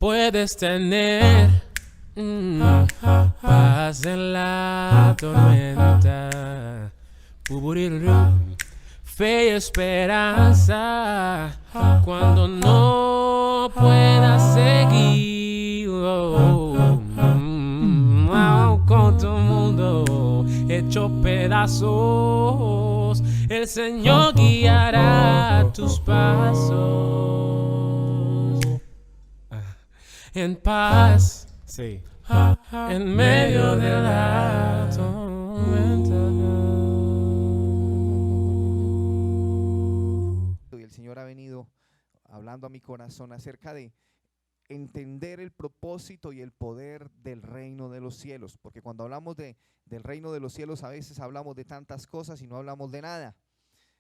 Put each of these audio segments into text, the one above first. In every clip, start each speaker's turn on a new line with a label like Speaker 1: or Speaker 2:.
Speaker 1: puedes tener paz en la tormenta. Fe y esperanza cuando no puedas seguir. Con tu mundo hecho pedazos, el Señor guiará tus pasos. En paz, sí, en medio de la tormenta.
Speaker 2: Y el Señor ha venido hablando a mi corazón acerca de entender el propósito y el poder del reino de los cielos, porque cuando hablamos del reino de los cielos a veces hablamos de tantas cosas y no hablamos de nada.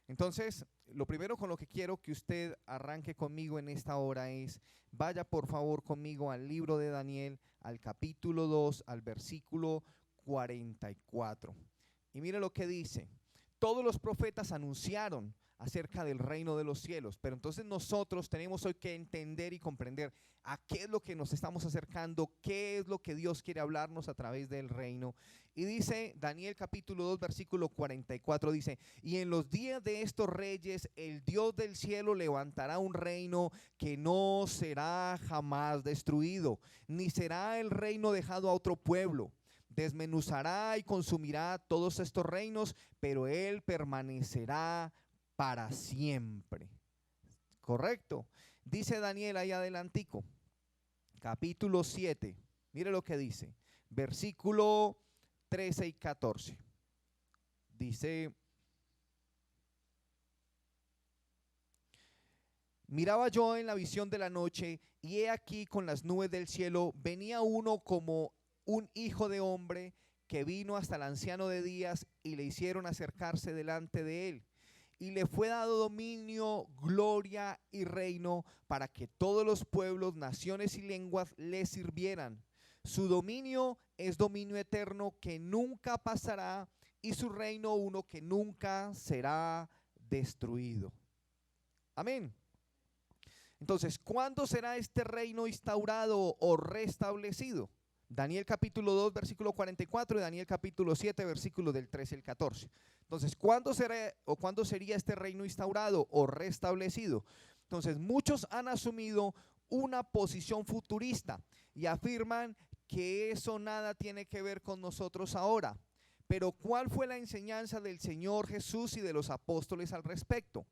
Speaker 2: Entonces, lo primero con lo que quiero que usted arranque conmigo en esta hora es, vaya por favor conmigo al libro de Daniel, al capítulo 2, al versículo 44. Y mire lo que dice: todos los profetas anunciaron acerca del reino de los cielos, pero entonces nosotros tenemos hoy que entender y comprender a qué es lo que nos estamos acercando, qué es lo que Dios quiere hablarnos a través del reino. Y dice Daniel capítulo 2 versículo 44, dice: y en los días de estos reyes el Dios del cielo levantará un reino que no será jamás destruido, ni será el reino dejado a otro pueblo. Desmenuzará y consumirá todos estos reinos, pero él permanecerá para siempre. Correcto. Dice Daniel ahí adelantico, capítulo 7. Mire lo que dice, versículo 13 y 14. Dice: miraba yo en la visión de la noche, y he aquí con las nubes del cielo venía uno como un hijo de hombre, que vino hasta el anciano de días, y le hicieron acercarse delante de él. Y le fue dado dominio, gloria y reino, para que todos los pueblos, naciones y lenguas le sirvieran. Su dominio es dominio eterno que nunca pasará, y su reino uno que nunca será destruido. Amén. Entonces, ¿cuándo será este reino instaurado o restablecido? Daniel capítulo 2 versículo 44 y Daniel capítulo 7 versículo del 13 al 14. Entonces, ¿cuándo sería este reino instaurado o restablecido? Entonces, muchos han asumido una posición futurista y afirman que eso nada tiene que ver con nosotros ahora. Pero ¿cuál fue la enseñanza del Señor Jesús y de los apóstoles al respecto?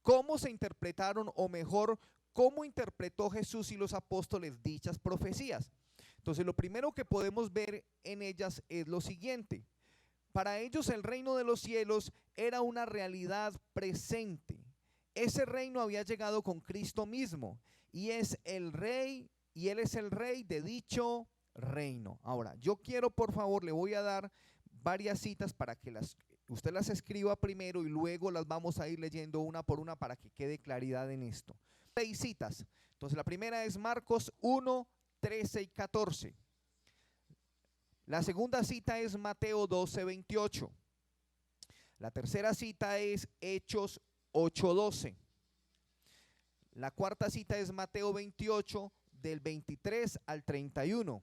Speaker 2: ¿Cómo se interpretaron, o mejor, cómo interpretó Jesús y los apóstoles dichas profecías? Entonces, lo primero que podemos ver en ellas es lo siguiente: para ellos el reino de los cielos era una realidad presente. Ese reino había llegado con Cristo mismo, y es el rey, y él es el rey de dicho reino. Ahora, yo quiero, por favor, le voy a dar varias citas para que usted las escriba primero y luego las vamos a ir leyendo una por una para que quede claridad en esto. 6 citas. Entonces, la primera es Marcos 1, 13 y 14. La segunda cita es Mateo 12, 28. La tercera cita es Hechos 8, 12. La cuarta cita es Mateo 28, del 23 al 31.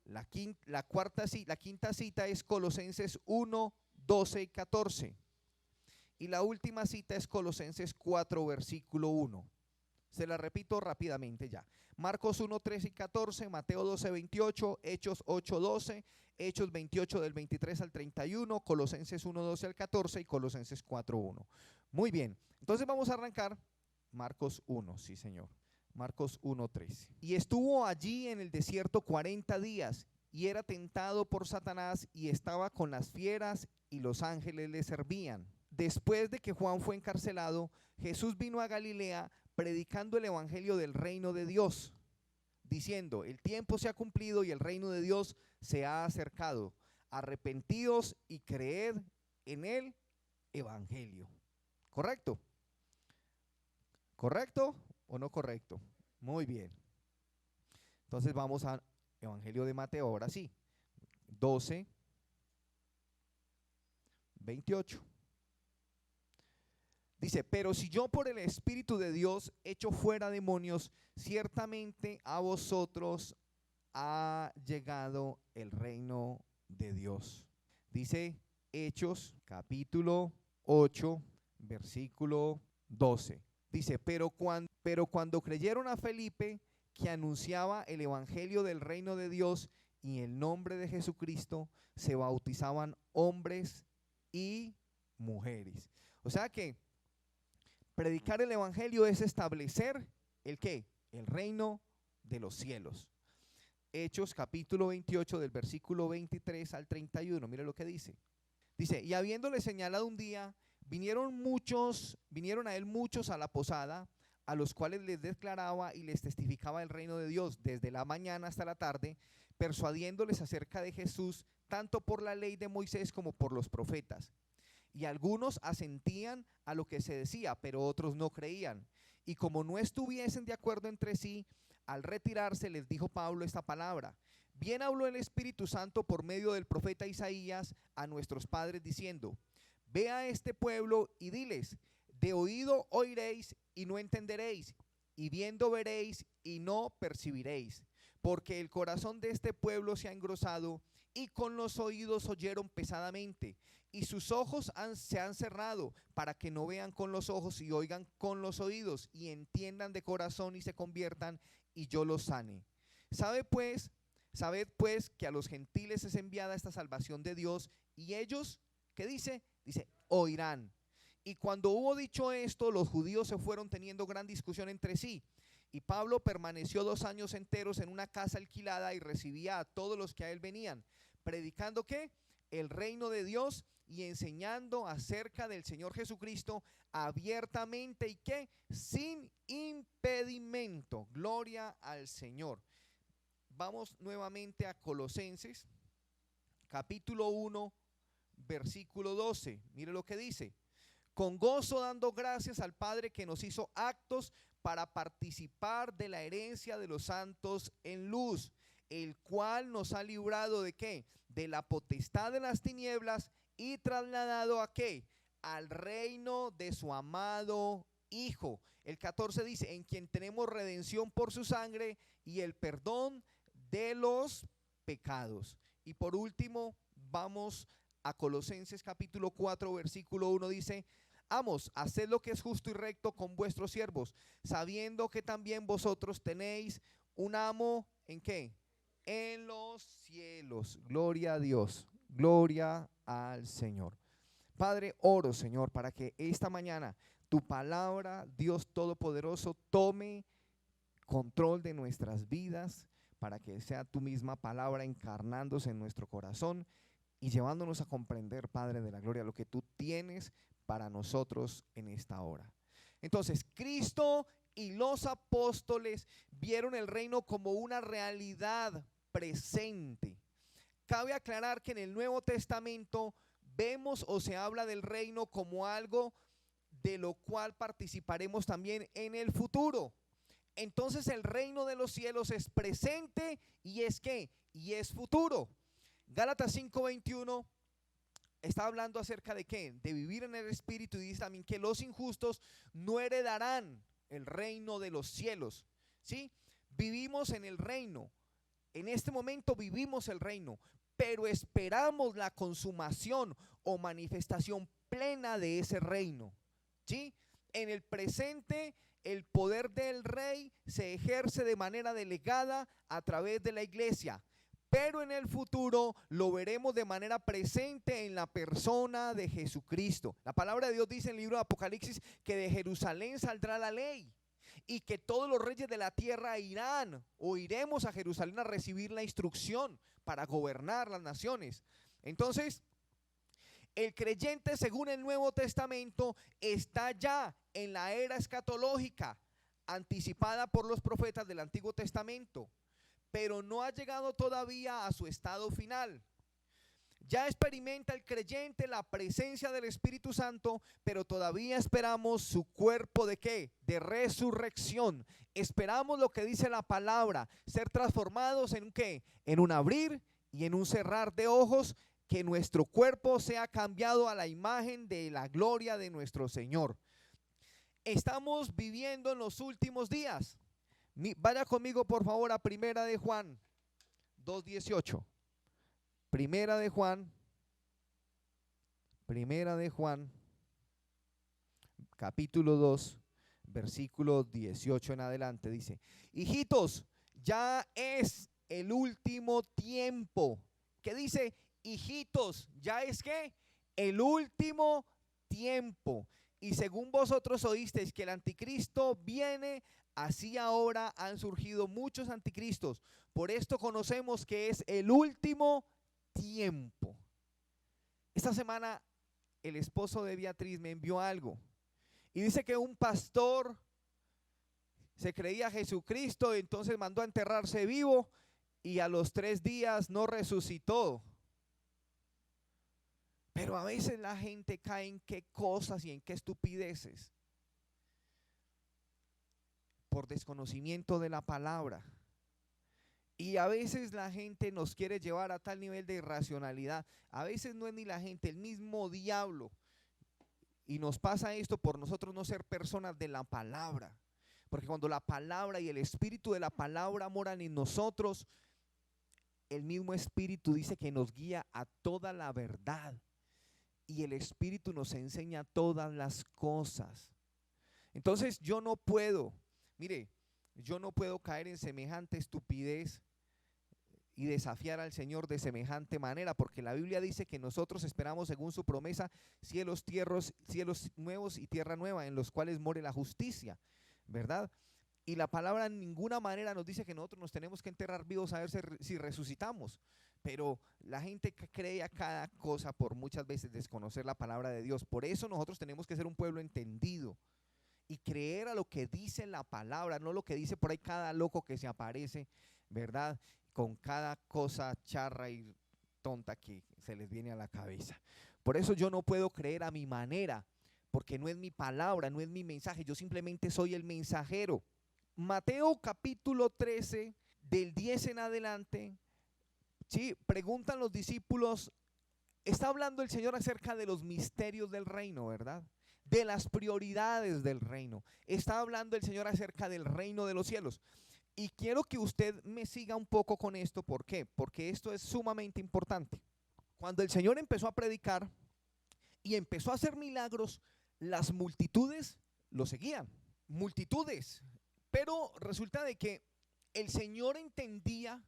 Speaker 2: La quinta cita es Colosenses 1, 12 y 14. Y la última cita es Colosenses 4, versículo 1. Se la repito rápidamente ya. Marcos 1, 13 y 14, Mateo 12, 28, Hechos 8, 12, Hechos 28 del 23 al 31, Colosenses 1, 12 al 14 y Colosenses 4, 1. Muy bien, entonces vamos a arrancar Marcos 1, sí señor. Marcos 1, 13. Y estuvo allí en el desierto 40 días y era tentado por Satanás, y estaba con las fieras y los ángeles le servían. Después de que Juan fue encarcelado, Jesús vino a Galilea predicando el evangelio del reino de Dios, diciendo: el tiempo se ha cumplido y el reino de Dios se ha acercado. Arrepentíos y creed en el evangelio. ¿Correcto? ¿Correcto o no correcto? Muy bien. Entonces vamos al evangelio de Mateo, ahora sí. 12, 28. Dice, pero si yo por el Espíritu de Dios echo fuera demonios, ciertamente a vosotros ha llegado el reino de Dios. Dice Hechos capítulo 8, versículo 12. Dice, pero cuando creyeron a Felipe, que anunciaba el evangelio del reino de Dios y el nombre de Jesucristo, se bautizaban hombres y mujeres. O sea que predicar el evangelio es establecer ¿el qué? El reino de los cielos. Hechos capítulo 28 del versículo 23 al 31. Mire lo que dice. Dice, y habiéndole señalado un día, vinieron a él muchos a la posada, a los cuales les declaraba y les testificaba el reino de Dios desde la mañana hasta la tarde, persuadiéndoles acerca de Jesús, tanto por la ley de Moisés como por los profetas. Y algunos asentían a lo que se decía, pero otros no creían. Y como no estuviesen de acuerdo entre sí, al retirarse les dijo Pablo esta palabra: bien habló el Espíritu Santo por medio del profeta Isaías a nuestros padres diciendo: ve a este pueblo y diles, de oído oiréis y no entenderéis, y viendo veréis y no percibiréis, porque el corazón de este pueblo se ha engrosado, y con los oídos oyeron pesadamente, y sus ojos se han cerrado, para que no vean con los ojos y oigan con los oídos, y entiendan de corazón y se conviertan, y yo los sane. Sabed pues que a los gentiles es enviada esta salvación de Dios, y ellos, ¿qué dice? Dice, oirán. Y cuando hubo dicho esto, los judíos se fueron teniendo gran discusión entre sí. Y Pablo permaneció 2 años enteros en una casa alquilada y recibía a todos los que a él venían, predicando ¿qué? El reino de Dios y enseñando acerca del Señor Jesucristo abiertamente y ¿qué? Sin impedimento. Gloria al Señor. Vamos nuevamente a Colosenses capítulo 1, versículo 12. Mire lo que dice: con gozo dando gracias al Padre que nos hizo aptos para participar de la herencia de los santos en luz, el cual nos ha librado ¿de qué? De la potestad de las tinieblas y trasladado ¿a qué? Al reino de su amado Hijo. El 14 dice: en quien tenemos redención por su sangre y el perdón de los pecados. Y por último vamos a Colosenses capítulo 4 versículo 1. Dice: amos, haced lo que es justo y recto con vuestros siervos, sabiendo que también vosotros tenéis un amo ¿en qué? En los cielos. Gloria a Dios, gloria al Señor. Padre, oro, Señor, para que esta mañana tu palabra, Dios Todopoderoso, tome control de nuestras vidas, para que sea tu misma palabra encarnándose en nuestro corazón y llevándonos a comprender, Padre de la gloria, lo que tú tienes para nosotros en esta hora. Entonces, Cristo y los apóstoles vieron el reino como una realidad presente. Cabe aclarar que en el Nuevo Testamento vemos o se habla del reino como algo de lo cual participaremos también en el futuro. Entonces el reino de los cielos es presente y es ¿qué? Y es futuro. Gálatas 5:21 está hablando acerca de ¿qué? De vivir en el Espíritu, y dice también que los injustos no heredarán el reino de los cielos. ¿Sí? Vivimos en el reino. En este momento vivimos el reino, pero esperamos la consumación o manifestación plena de ese reino. ¿Sí? En el presente el poder del rey se ejerce de manera delegada a través de la iglesia, pero en el futuro lo veremos de manera presente en la persona de Jesucristo. La palabra de Dios dice en el libro de Apocalipsis que de Jerusalén saldrá la ley y que todos los reyes de la tierra irán o iremos a Jerusalén a recibir la instrucción para gobernar las naciones. Entonces, el creyente, según el Nuevo Testamento, está ya en la era escatológica anticipada por los profetas del Antiguo Testamento, pero no ha llegado todavía a su estado final. Ya experimenta el creyente la presencia del Espíritu Santo, pero todavía esperamos su cuerpo ¿de qué? De resurrección. Esperamos lo que dice la palabra, ser transformados en ¿qué? En un abrir y en un cerrar de ojos, que nuestro cuerpo sea cambiado a la imagen de la gloria de nuestro Señor. estamos viviendo en los últimos días. Vaya conmigo por favor a Primera de Juan 2:18. Primera de Juan capítulo 2, versículo 18 en adelante, dice: hijitos, ya es el último tiempo. ¿Qué dice? Hijitos, ya es ¿qué? El último tiempo. Y según vosotros oísteis que el anticristo viene, así ahora han surgido muchos anticristos. Por esto conocemos que es el último tiempo. Esta semana el esposo de Beatriz me envió algo y dice que un pastor se creía Jesucristo, entonces mandó a enterrarse vivo y a los 3 días no resucitó. Pero a veces la gente cae en qué cosas y en qué estupideces por desconocimiento de la palabra. Y a veces la gente nos quiere llevar a tal nivel de irracionalidad. A veces no es ni la gente, el mismo diablo. Y nos pasa esto por nosotros no ser personas de la palabra. Porque cuando la palabra y el espíritu de la palabra moran en nosotros, el mismo espíritu dice que nos guía a toda la verdad. Y el espíritu nos enseña todas las cosas. Entonces yo no puedo caer en semejante estupidez y desafiar al Señor de semejante manera, porque la Biblia dice que nosotros esperamos según su promesa cielos nuevos y tierra nueva, en los cuales more la justicia, ¿verdad? Y la palabra en ninguna manera nos dice que nosotros nos tenemos que enterrar vivos a ver si resucitamos. Pero la gente cree a cada cosa por muchas veces desconocer la palabra de Dios. Por eso nosotros tenemos que ser un pueblo entendido y creer a lo que dice la palabra, no lo que dice por ahí cada loco que se aparece, ¿verdad? Con cada cosa charra y tonta que se les viene a la cabeza. Por eso yo no puedo creer a mi manera, porque no es mi palabra, no es mi mensaje, yo simplemente soy el mensajero. Mateo capítulo 13, del 10 en adelante, ¿sí? Preguntan los discípulos, está hablando el Señor acerca de los misterios del reino, ¿verdad? De las prioridades del reino. Está hablando el Señor acerca del reino de los cielos. Y quiero que usted me siga un poco con esto. ¿Por qué? Porque esto es sumamente importante. Cuando el Señor empezó a predicar y empezó a hacer milagros, las multitudes lo seguían. Multitudes. Pero resulta de que el Señor entendía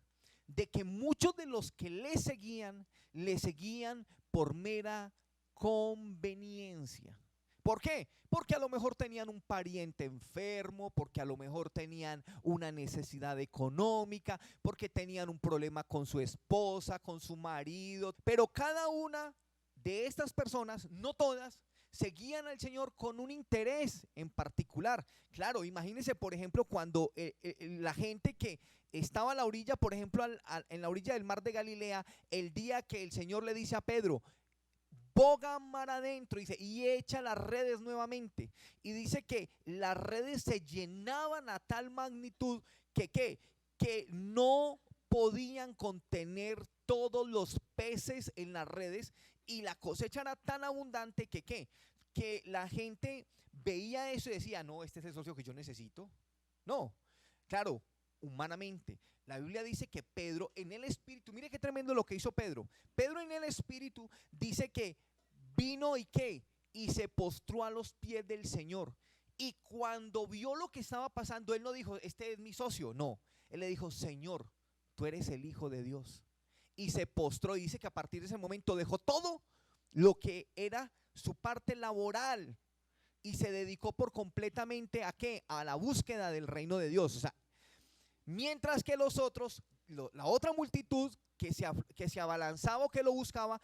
Speaker 2: de que muchos de los que le seguían por mera conveniencia. ¿Por qué? Porque a lo mejor tenían un pariente enfermo, porque a lo mejor tenían una necesidad económica, porque tenían un problema con su esposa, con su marido. Pero cada una de estas personas, no todas, seguían al Señor con un interés en particular. Claro, imagínense por ejemplo cuando la gente que estaba a la orilla, por ejemplo en la orilla del mar de Galilea, el día que el Señor le dice a Pedro, boga mar adentro, dice, y echa las redes nuevamente, y dice que las redes se llenaban a tal magnitud que no podían contener todos los peces en las redes, y la cosecha era tan abundante que la gente veía eso y decía, no, este es el socio que yo necesito. No, claro, humanamente. La Biblia dice que Pedro en el espíritu, mire qué tremendo lo que hizo Pedro. Pedro en el espíritu dice que vino y se postró a los pies del Señor. Y cuando vio lo que estaba pasando, él no dijo, este es mi socio, no. Él le dijo, Señor, tú eres el Hijo de Dios. Y se postró y dice que a partir de ese momento dejó todo lo que era su parte laboral y se dedicó por completamente ¿a qué? A la búsqueda del reino de Dios. O sea, mientras que los otros, la otra multitud que se abalanzaba o que lo buscaba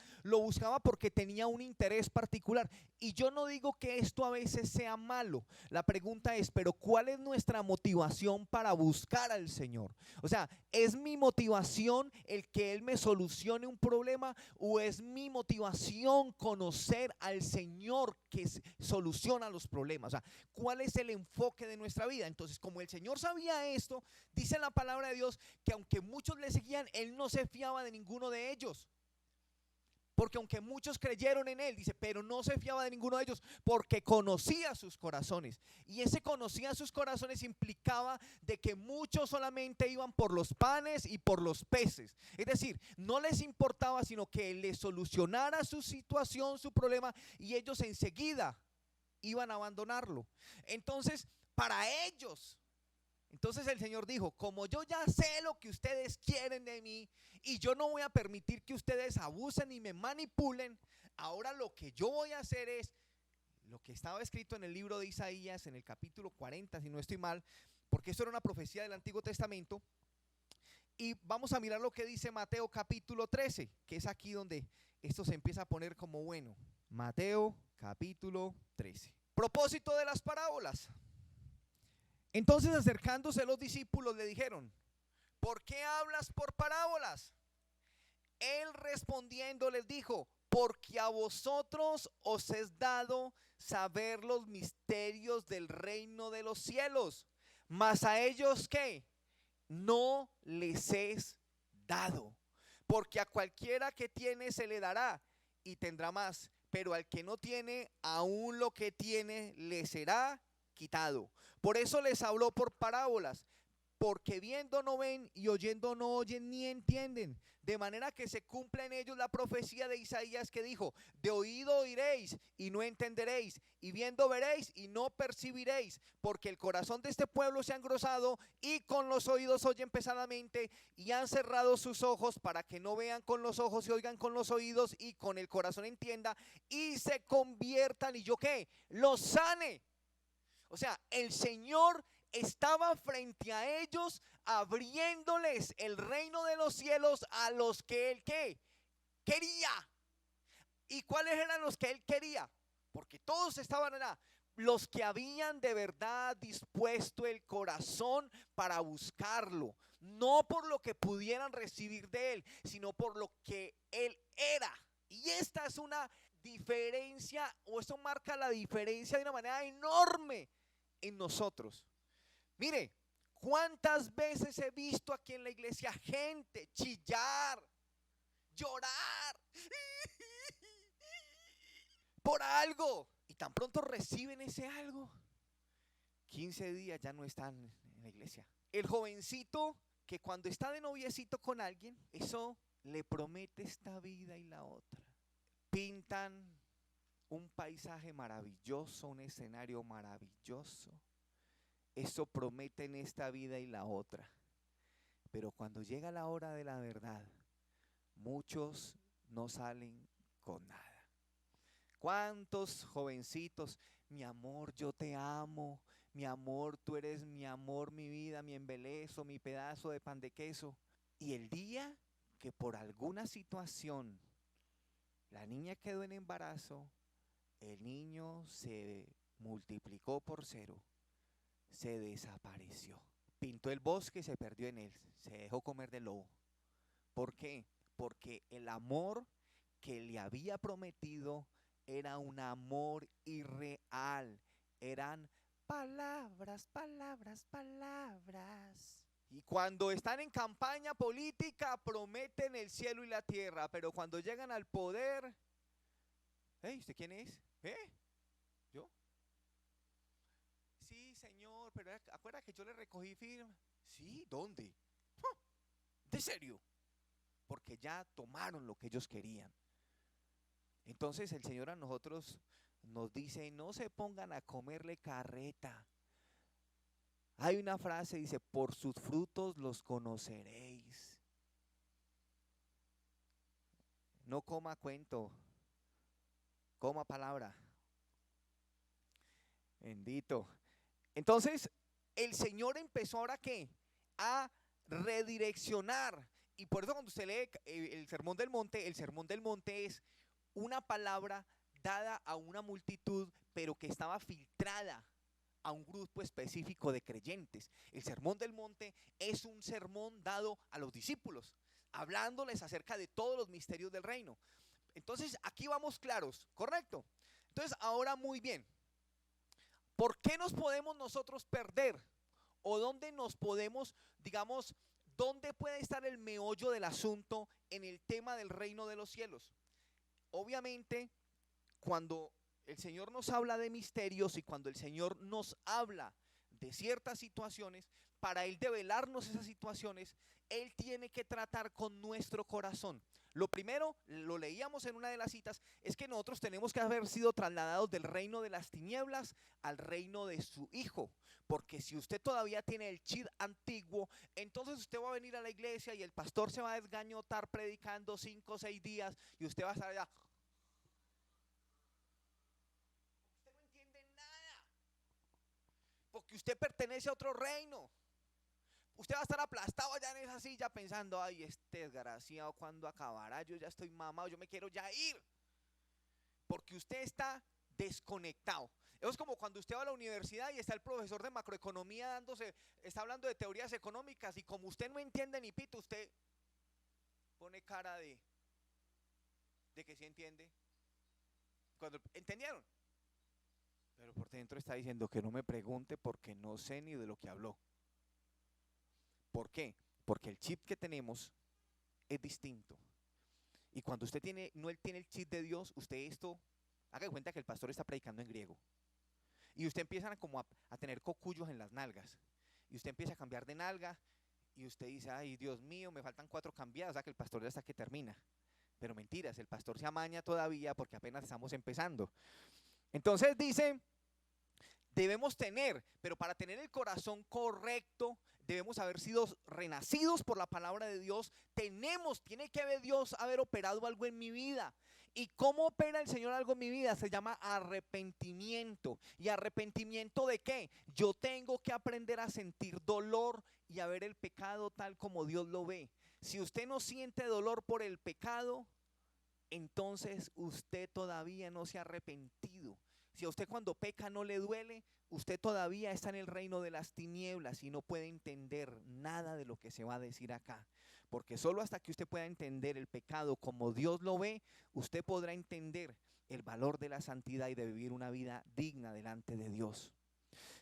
Speaker 2: porque tenía un interés particular. Y yo no digo que esto a veces sea malo. La pregunta es, pero ¿cuál es nuestra motivación para buscar al Señor? O sea, ¿es mi motivación el que Él me solucione un problema o es mi motivación conocer al Señor que soluciona los problemas? O sea, ¿cuál es el enfoque de nuestra vida? Entonces, como el Señor sabía esto, dice la palabra de Dios que aunque muchos le seguían, Él no se fiaba de ninguno de ellos. Porque aunque muchos creyeron en él, dice, pero no se fiaba de ninguno de ellos porque conocía sus corazones. Y ese conocía sus corazones implicaba de que muchos solamente iban por los panes y por los peces. Es decir, no les importaba sino que él les solucionara su situación, su problema, y ellos enseguida iban a abandonarlo. Entonces, para ellos, entonces el Señor dijo, como yo ya sé lo que ustedes quieren de mí y yo no voy a permitir que ustedes abusen y me manipulen, ahora lo que yo voy a hacer es lo que estaba escrito en el libro de Isaías, en el capítulo 40, si no estoy mal, porque esto era una profecía del Antiguo Testamento. Y vamos a mirar lo que dice Mateo capítulo 13, que es aquí donde esto se empieza a poner como bueno. Mateo capítulo 13. Propósito de las parábolas. Entonces, acercándose los discípulos le dijeron, ¿por qué hablas por parábolas? Él respondiendo les dijo, porque a vosotros os es dado saber los misterios del reino de los cielos, mas a ellos ¿qué? No les es dado, porque a cualquiera que tiene se le dará y tendrá más, pero al que no tiene, aún lo que tiene le será quitado. Por eso les habló por parábolas, porque viendo no ven y oyendo no oyen ni entienden, de manera que se cumple en ellos la profecía de Isaías que dijo, de oído oiréis y no entenderéis, y viendo veréis y no percibiréis, porque el corazón de este pueblo se ha engrosado y con los oídos oyen pesadamente y han cerrado sus ojos para que no vean con los ojos y oigan con los oídos y con el corazón entienda y se conviertan y yo qué, los sane. O sea, el Señor estaba frente a ellos abriéndoles el reino de los cielos a los que Él ¿qué? Quería. ¿Y cuáles eran los que Él quería? Porque todos estaban allá. Los que habían de verdad dispuesto el corazón para buscarlo. No por lo que pudieran recibir de Él, sino por lo que Él era. Y esta es una diferencia, o esto marca la diferencia de una manera enorme en nosotros. Mire, ¿cuántas veces he visto aquí en la iglesia gente chillar, llorar por algo? Y tan pronto reciben ese algo, 15 días ya no están en la iglesia. El jovencito que cuando está de noviecito con alguien, eso le promete esta vida y la otra. Pintan un paisaje maravilloso, un escenario maravilloso. Eso prometen esta vida y la otra. Pero cuando llega la hora de la verdad, muchos no salen con nada. ¿Cuántos jovencitos? Mi amor, yo te amo. Mi amor, tú eres mi amor, mi vida, mi embelezo, mi pedazo de pan de queso. Y el día que por alguna situación la niña quedó en embarazo, el niño se multiplicó por 0. Se desapareció. Pintó el bosque y se perdió en él. Se dejó comer del lobo. ¿Por qué? Porque el amor que le había prometido era un amor irreal. Eran palabras, palabras, palabras. Y cuando están en campaña política prometen el cielo y la tierra, pero cuando llegan al poder, ¿hey, usted quién es? ¿Yo? Sí, señor, pero acuerda que yo le recogí firma. Sí, ¿dónde? ¿De serio? Porque ya tomaron lo que ellos querían. Entonces el Señor a nosotros nos dice, no se pongan a comerle carreta. Hay una frase, dice, por sus frutos los conoceréis. No coma cuento, coma palabra. Bendito. Entonces, el Señor empezó ahora ¿qué? A redireccionar. Y por eso cuando usted lee el Sermón del Monte es una palabra dada a una multitud, pero que estaba filtrada a un grupo específico de creyentes. El Sermón del Monte es un sermón dado a los discípulos, hablándoles acerca de todos los misterios del reino. Entonces, aquí vamos claros, ¿correcto? Entonces, ahora muy bien. ¿Por qué nos podemos nosotros perder? ¿O dónde nos podemos, digamos, dónde puede estar el meollo del asunto en el tema del reino de los cielos? Obviamente, cuando el Señor nos habla de misterios y cuando el Señor nos habla de ciertas situaciones, para Él develarnos esas situaciones, Él tiene que tratar con nuestro corazón. Lo primero, lo leíamos en una de las citas, es que nosotros tenemos que haber sido trasladados del reino de las tinieblas al reino de su Hijo. Porque si usted todavía tiene el chip antiguo, entonces usted va a venir a la iglesia y el pastor se va a desgañotar predicando 5 o 6 días y usted va a estar allá. Usted no entiende nada, porque usted pertenece a otro reino. Usted va a estar aplastado allá en esa silla pensando, ay, este desgraciado, ¿cuándo acabará? Yo ya estoy mamado, yo me quiero ya ir. Porque usted está desconectado. Eso es como cuando usted va a la universidad y está el profesor de macroeconomía está hablando de teorías económicas y como usted no entiende ni pito, usted pone cara de que sí entiende. ¿Entendieron? Pero por dentro está diciendo que no me pregunte porque no sé ni de lo que habló. ¿Por qué? Porque el chip que tenemos es distinto. Y cuando usted no él tiene el chip de Dios, haga de cuenta que el pastor está predicando en griego. Y usted empieza como a tener cocuyos en las nalgas. Y usted empieza a cambiar de nalga. Y usted dice, ay, Dios mío, me faltan 4 cambiadas. O sea que el pastor ya está que termina. Pero mentiras, el pastor se amaña todavía porque apenas estamos empezando. Entonces dice, debemos tener, pero para tener el corazón correcto, debemos haber sido renacidos por la palabra de Dios. Tiene que haber Dios haber operado algo en mi vida. ¿Y cómo opera el Señor algo en mi vida? Se llama arrepentimiento. ¿Y arrepentimiento de qué? Yo tengo que aprender a sentir dolor y a ver el pecado tal como Dios lo ve. Si usted no siente dolor por el pecado, entonces usted todavía no se ha arrepentido. Si a usted cuando peca no le duele, usted todavía está en el reino de las tinieblas y no puede entender nada de lo que se va a decir acá. Porque solo hasta que usted pueda entender el pecado como Dios lo ve, usted podrá entender el valor de la santidad y de vivir una vida digna delante de Dios.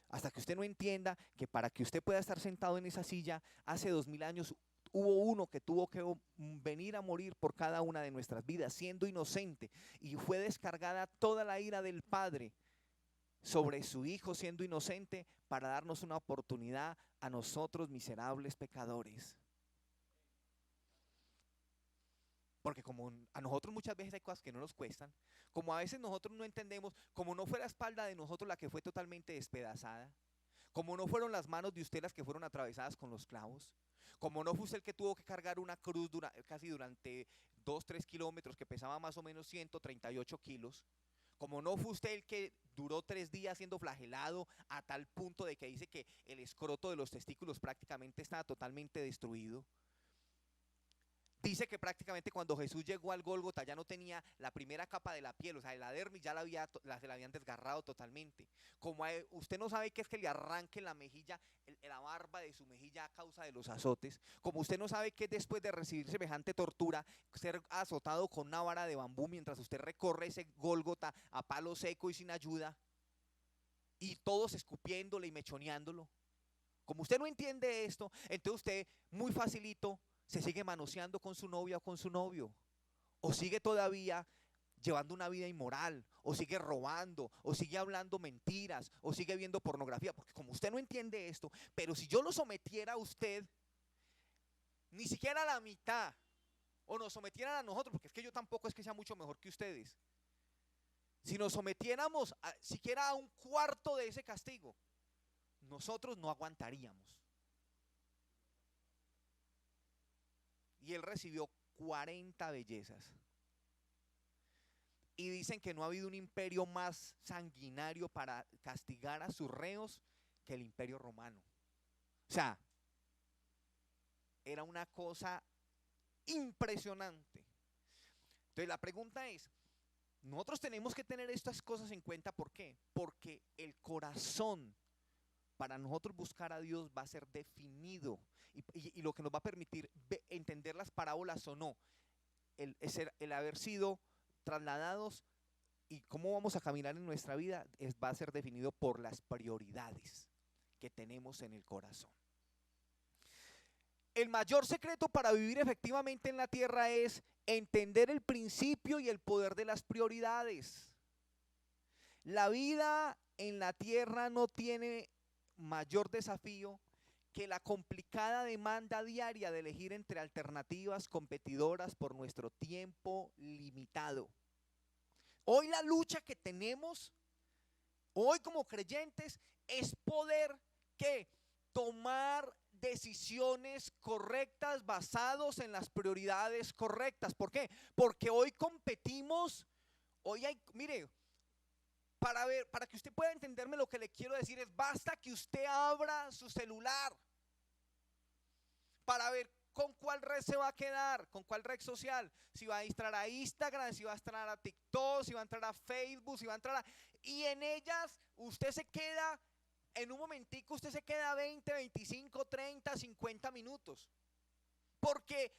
Speaker 2: Hasta que usted no entienda que para que usted pueda estar sentado en esa silla, hace 2000 años hubo uno que tuvo que venir a morir por cada una de nuestras vidas, siendo inocente, y fue descargada toda la ira del Padre sobre su Hijo siendo inocente para darnos una oportunidad a nosotros miserables pecadores. Porque como a nosotros muchas veces hay cosas que no nos cuestan, como a veces nosotros no entendemos, como no fue la espalda de nosotros la que fue totalmente despedazada, como no fueron las manos de usted las que fueron atravesadas con los clavos, como no fue usted el que tuvo que cargar una cruz casi durante 2-3 kilómetros que pesaba más o menos 138 kilos, como no fue usted el que duró 3 días siendo flagelado a tal punto de que dice que el escroto de los testículos prácticamente estaba totalmente destruido. Dice que prácticamente cuando Jesús llegó al Gólgota ya no tenía la primera capa de la piel, o sea, la dermis ya se la habían desgarrado totalmente. Como usted no sabe qué es que le arranque la mejilla, la barba de su mejilla a causa de los azotes. Como usted no sabe que después de recibir semejante tortura, ser azotado con una vara de bambú mientras usted recorre ese Gólgota a palo seco y sin ayuda, y todos escupiéndole y mechoneándolo. Como usted no entiende esto, entonces usted muy facilito se sigue manoseando con su novia o con su novio, o sigue todavía llevando una vida inmoral, o sigue robando, o sigue hablando mentiras, o sigue viendo pornografía, porque como usted no entiende esto, pero si yo lo sometiera a usted, ni siquiera a la mitad, o nos sometieran a nosotros, porque es que yo tampoco es que sea mucho mejor que ustedes, si nos sometiéramos siquiera a un cuarto de ese castigo, nosotros no aguantaríamos. Y él recibió 40 bellezas. Y dicen que no ha habido un imperio más sanguinario para castigar a sus reos que el imperio romano. O sea, era una cosa impresionante. Entonces la pregunta es, nosotros tenemos que tener estas cosas en cuenta. ¿Por qué? Porque el corazón para nosotros buscar a Dios va a ser definido y lo que nos va a permitir entender las parábolas o no, el haber sido trasladados y cómo vamos a caminar en nuestra vida va a ser definido por las prioridades que tenemos en el corazón. El mayor secreto para vivir efectivamente en la tierra es entender el principio y el poder de las prioridades. La vida en la tierra no tiene mayor desafío que la complicada demanda diaria de elegir entre alternativas competidoras por nuestro tiempo limitado. Hoy la lucha que tenemos, hoy como creyentes, es poder ¿qué? Tomar decisiones correctas basados en las prioridades correctas. ¿Por qué? Porque hoy competimos, hoy hay, mire, para que usted pueda entenderme lo que le quiero decir es, basta que usted abra su celular para ver con cuál red se va a quedar, con cuál red social, si va a entrar a Instagram, si va a entrar a TikTok, si va a entrar a Facebook, si va a entrar a... Y en ellas usted se queda, en un momentico usted se queda 20, 25, 30, 50 minutos. Porque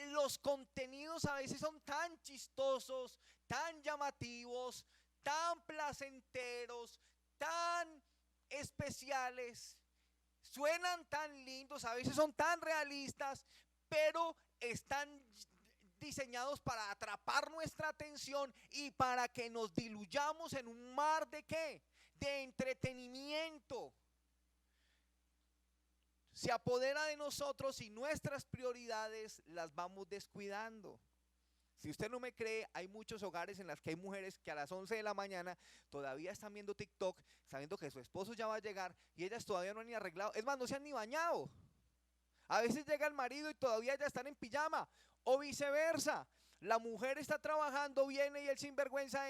Speaker 2: los contenidos a veces son tan chistosos, tan llamativos, tan placenteros, tan especiales, suenan tan lindos, a veces son tan realistas, pero están diseñados para atrapar nuestra atención y para que nos diluyamos en un mar de ¿qué? De entretenimiento. Se apodera de nosotros y nuestras prioridades las vamos descuidando. Si usted no me cree, hay muchos hogares en los que hay mujeres que a las 11 de la mañana todavía están viendo TikTok, sabiendo que su esposo ya va a llegar y ellas todavía no han ni arreglado, es más, no se han ni bañado. A veces llega el marido y todavía ya están en pijama, o viceversa. La mujer está trabajando, viene y el sinvergüenza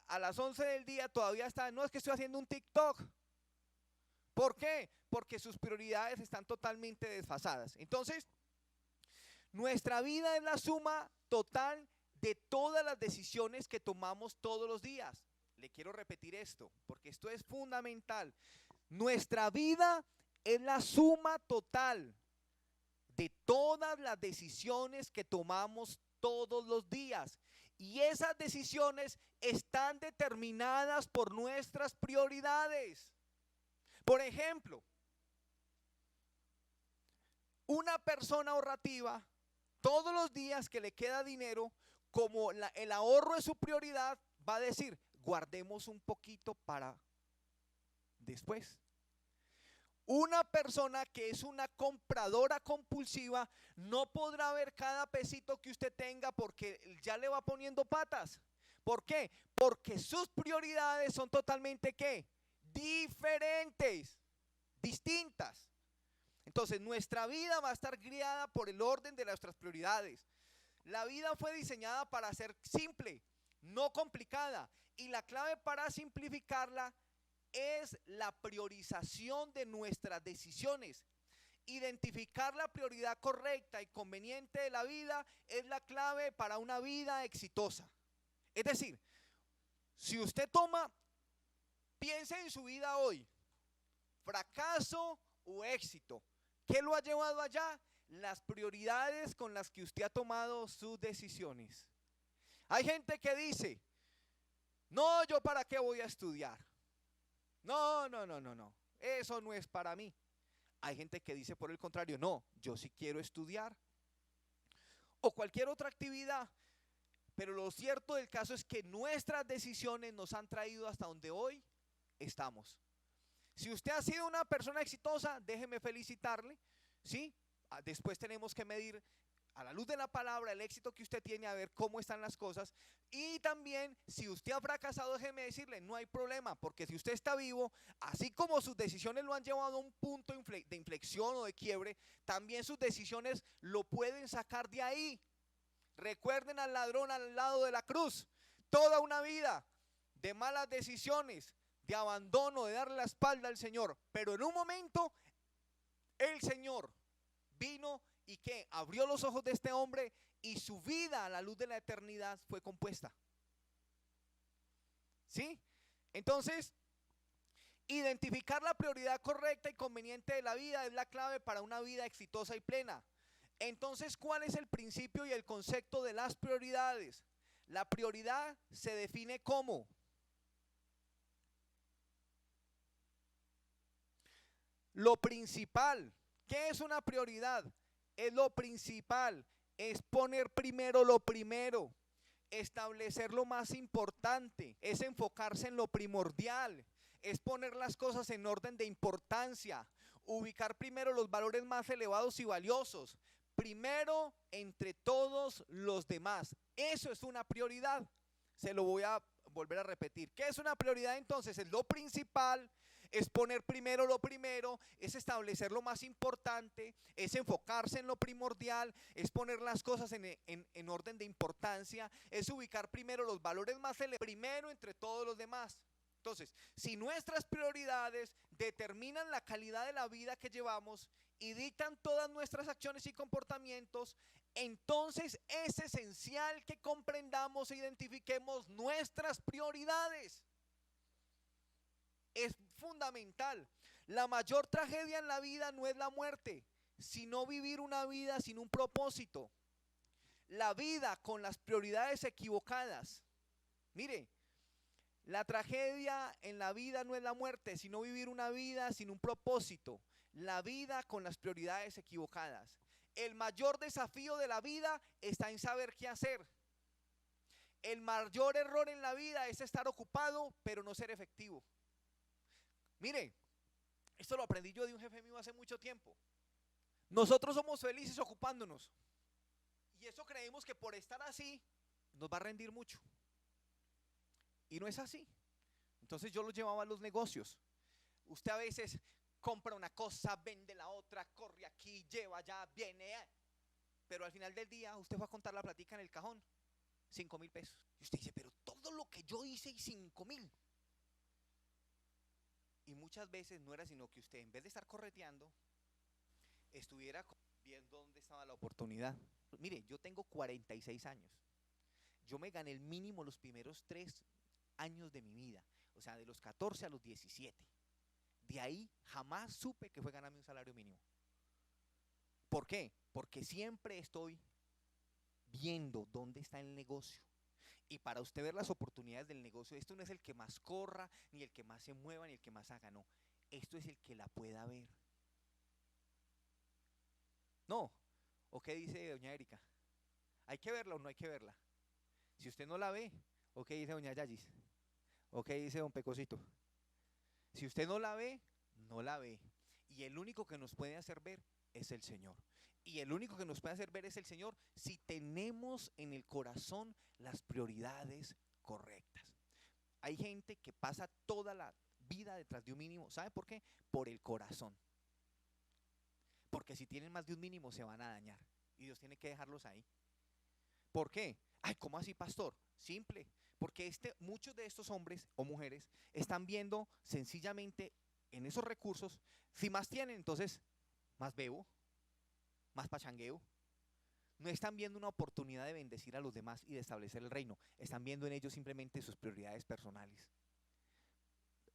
Speaker 2: a las 11 del día todavía está, no, es que estoy haciendo un TikTok. ¿Por qué? Porque sus prioridades están totalmente desfasadas. Entonces, nuestra vida es la suma total de todas las decisiones que tomamos todos los días. Le quiero repetir esto, porque esto es fundamental. Nuestra vida es la suma total de todas las decisiones que tomamos todos los días. Y esas decisiones están determinadas por nuestras prioridades. Por ejemplo, una persona ahorrativa, todos los días que le queda dinero, como el ahorro es su prioridad, va a decir, guardemos un poquito para después. Una persona que es una compradora compulsiva no podrá ver cada pesito que usted tenga porque ya le va poniendo patas. ¿Por qué? Porque sus prioridades son totalmente ¿qué? Diferentes, distintas. Entonces nuestra vida va a estar guiada por el orden de nuestras prioridades. La vida fue diseñada para ser simple, no complicada. Y la clave para simplificarla es la priorización de nuestras decisiones. Identificar la prioridad correcta y conveniente de la vida es la clave para una vida exitosa. Es decir, si usted piense en su vida hoy, fracaso o éxito, ¿qué lo ha llevado allá? Las prioridades con las que usted ha tomado sus decisiones. Hay gente que dice, no, yo para qué voy a estudiar. No, eso no es para mí. Hay gente que dice por el contrario, no, yo sí quiero estudiar. O cualquier otra actividad. Pero lo cierto del caso es que nuestras decisiones nos han traído hasta donde hoy estamos. Si usted ha sido una persona exitosa, déjeme felicitarle, ¿sí? Después tenemos que medir a la luz de la palabra el éxito que usted tiene, a ver cómo están las cosas. Y también, si usted ha fracasado, déjeme decirle, no hay problema, porque si usted está vivo, así como sus decisiones lo han llevado a un punto de inflexión o de quiebre, también sus decisiones lo pueden sacar de ahí. Recuerden al ladrón al lado de la cruz, toda una vida de malas decisiones, de abandono, de darle la espalda al Señor, pero en un momento el Señor vino y que abrió los ojos de este hombre y su vida a la luz de la eternidad fue compuesta. ¿Sí? Entonces, identificar la prioridad correcta y conveniente de la vida es la clave para una vida exitosa y plena. Entonces, ¿cuál es el principio y el concepto de las prioridades? La prioridad se define como lo principal. ¿Qué es una prioridad? es lo principal, es poner primero lo primero, establecer lo más importante, es enfocarse en lo primordial, es poner las cosas en orden de importancia, ubicar primero los valores más elevados y valiosos, primero entre todos los demás. Eso es una prioridad. Se lo voy a volver a repetir. ¿Qué es una prioridad entonces? Es lo principal, es poner primero lo primero, es establecer lo más importante, es enfocarse en lo primordial, es poner las cosas en orden de importancia, es ubicar primero los valores más elevados, primero entre todos los demás. Entonces, si nuestras prioridades determinan la calidad de la vida que llevamos y dictan todas nuestras acciones y comportamientos, entonces es esencial que comprendamos e identifiquemos nuestras prioridades. Es fundamental. La mayor tragedia en la vida no es la muerte, sino vivir una vida sin un propósito. La vida con las prioridades equivocadas. Mire, la tragedia en la vida no es la muerte, sino vivir una vida sin un propósito. La vida con las prioridades equivocadas. El mayor desafío de la vida está en saber qué hacer. El mayor error en la vida es estar ocupado, pero no ser efectivo. Mire, esto lo aprendí yo de un jefe mío hace mucho tiempo. Nosotros somos felices ocupándonos. Y eso creemos que por estar así nos va a rendir mucho. Y no es así. Entonces yo lo llevaba a los negocios. Usted a veces compra una cosa, vende la otra, corre aquí, lleva allá, viene. Pero al final del día usted va a contar la platica en el cajón, 5.000 pesos. Y usted dice, pero todo lo que yo hice y 5.000. Y muchas veces no era sino que usted, en vez de estar correteando, estuviera viendo dónde estaba la oportunidad. Mire, yo tengo 46 años. Yo me gané el mínimo los primeros 3 años de mi vida. O sea, de los 14 a los 17. De ahí jamás supe que fue ganarme un salario mínimo. ¿Por qué? Porque siempre estoy viendo dónde está el negocio. Y para usted ver las oportunidades del negocio, esto no es el que más corra, ni el que más se mueva, ni el que más haga, no. Esto es el que la pueda ver. No. ¿O qué dice doña Erika? ¿Hay que verla o no hay que verla? Si usted no la ve, ¿o qué dice doña Yayis? ¿O qué dice don Pecosito? Si usted no la ve, no la ve. Y el único que nos puede hacer ver es el Señor. Y el único que nos puede hacer ver es el Señor si tenemos en el corazón las prioridades correctas. Hay gente que pasa toda la vida detrás de un mínimo. ¿Sabe por qué? Por el corazón. Porque si tienen más de un mínimo se van a dañar. Y Dios tiene que dejarlos ahí. ¿Por qué? Ay, ¿cómo así, pastor? Simple. Porque muchos de estos hombres o mujeres están viendo sencillamente en esos recursos, si más tienen, entonces más bebo, más pachangueo. No están viendo una oportunidad de bendecir a los demás y de establecer el reino. Están viendo en ellos simplemente sus prioridades personales.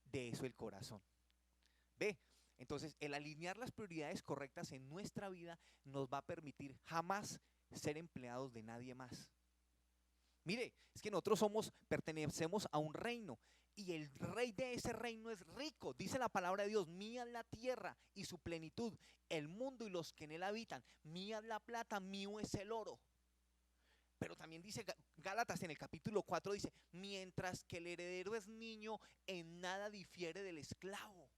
Speaker 2: De eso el corazón. ¿Ve? Entonces, el alinear las prioridades correctas en nuestra vida nos va a permitir jamás ser empleados de nadie más. Mire, es que nosotros pertenecemos a un reino y el rey de ese reino es rico. Dice la palabra de Dios, mía es la tierra y su plenitud, el mundo y los que en él habitan. Mía es la plata, mío es el oro. Pero también dice Gálatas en el capítulo 4, dice, mientras que el heredero es niño, en nada difiere del esclavo,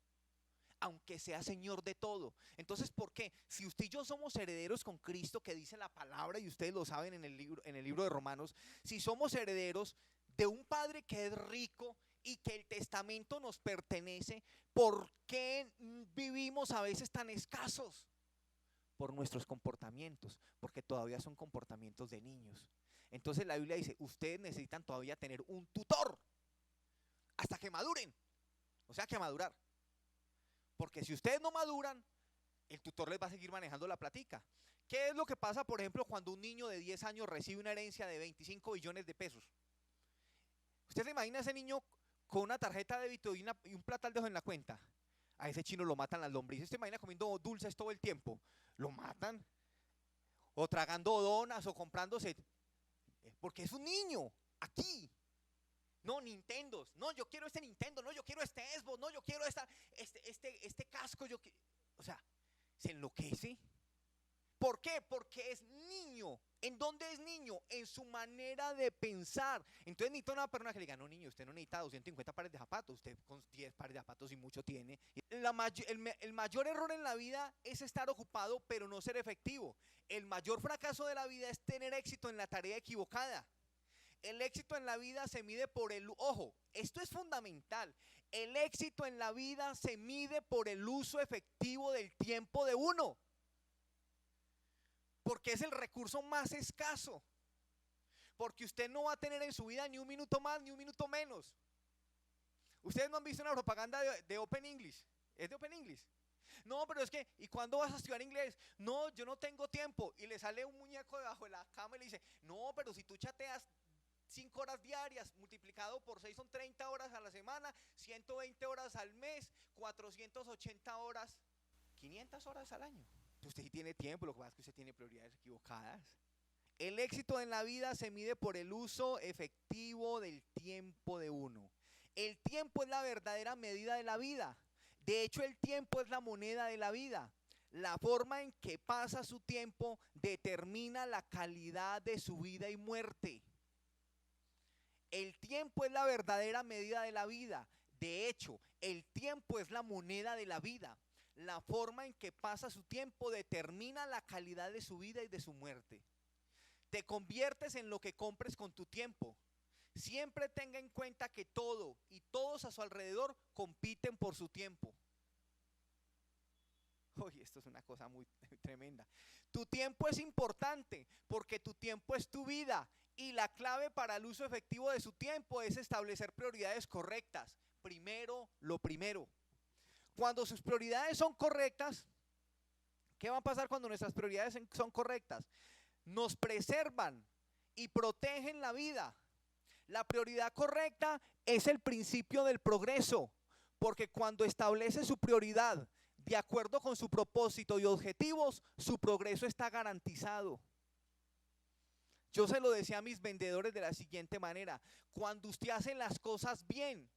Speaker 2: aunque sea señor de todo. Entonces, ¿por qué? Si usted y yo somos herederos con Cristo, que dice la palabra, y ustedes lo saben en el libro de Romanos, si somos herederos de un Padre que es rico y que el testamento nos pertenece, ¿por qué vivimos a veces tan escasos? Por nuestros comportamientos, porque todavía son comportamientos de niños. Entonces la Biblia dice, ustedes necesitan todavía tener un tutor hasta que maduren, o sea que madurar. Porque si ustedes no maduran, el tutor les va a seguir manejando la platica. ¿Qué es lo que pasa, por ejemplo, cuando un niño de 10 años recibe una herencia de 25 billones de pesos? ¿Usted se imagina a ese niño con una tarjeta de débito y un platal de ojo en la cuenta? A ese chino lo matan las lombrices. ¿Usted se imagina comiendo dulces todo el tiempo? Lo matan. O tragando donas o comprándose. Porque es un niño, aquí. No, Nintendos, no, yo quiero este Nintendo, no, yo quiero este Xbox, no, yo quiero este casco, o sea, se enloquece. ¿Por qué? Porque es niño. ¿En dónde es niño? En su manera de pensar. Entonces necesita una persona que le diga, no niño, usted no necesita 250 pares de zapatos, usted con 10 pares de zapatos y mucho tiene. El mayor error en la vida es estar ocupado pero no ser efectivo. El mayor fracaso de la vida es tener éxito en la tarea equivocada. El éxito en la vida se mide por ojo, esto es fundamental. El éxito en la vida se mide por el uso efectivo del tiempo de uno. Porque es el recurso más escaso. Porque usted no va a tener en su vida ni un minuto más ni un minuto menos. Ustedes no han visto una propaganda de Open English. ¿Es de Open English? No, pero es que, ¿y cuándo vas a estudiar inglés? No, yo no tengo tiempo. Y le sale un muñeco debajo de la cama y le dice, no, pero si tú chateas 5 horas diarias, multiplicado por 6 son 30 horas a la semana, 120 horas al mes, 480 horas, 500 horas al año. Usted sí tiene tiempo, lo que pasa es que usted tiene prioridades equivocadas. El éxito en la vida se mide por el uso efectivo del tiempo de uno. El tiempo es la verdadera medida de la vida. De hecho, el tiempo es la moneda de la vida. La forma en que pasa su tiempo determina la calidad de su vida y muerte. El tiempo es la verdadera medida de la vida. De hecho, el tiempo es la moneda de la vida. La forma en que pasa su tiempo determina la calidad de su vida y de su muerte. Te conviertes en lo que compres con tu tiempo. Siempre tenga en cuenta que todo y todos a su alrededor compiten por su tiempo. Oye, esto es una cosa muy tremenda. Tu tiempo es importante porque tu tiempo es tu vida y la clave para el uso efectivo de su tiempo es establecer prioridades correctas. Primero, lo primero. Cuando sus prioridades son correctas, ¿qué va a pasar cuando nuestras prioridades son correctas? Nos preservan y protegen la vida. La prioridad correcta es el principio del progreso, porque cuando establece su prioridad de acuerdo con su propósito y objetivos, su progreso está garantizado. Yo se lo decía a mis vendedores de la siguiente manera: cuando usted hace las cosas bien,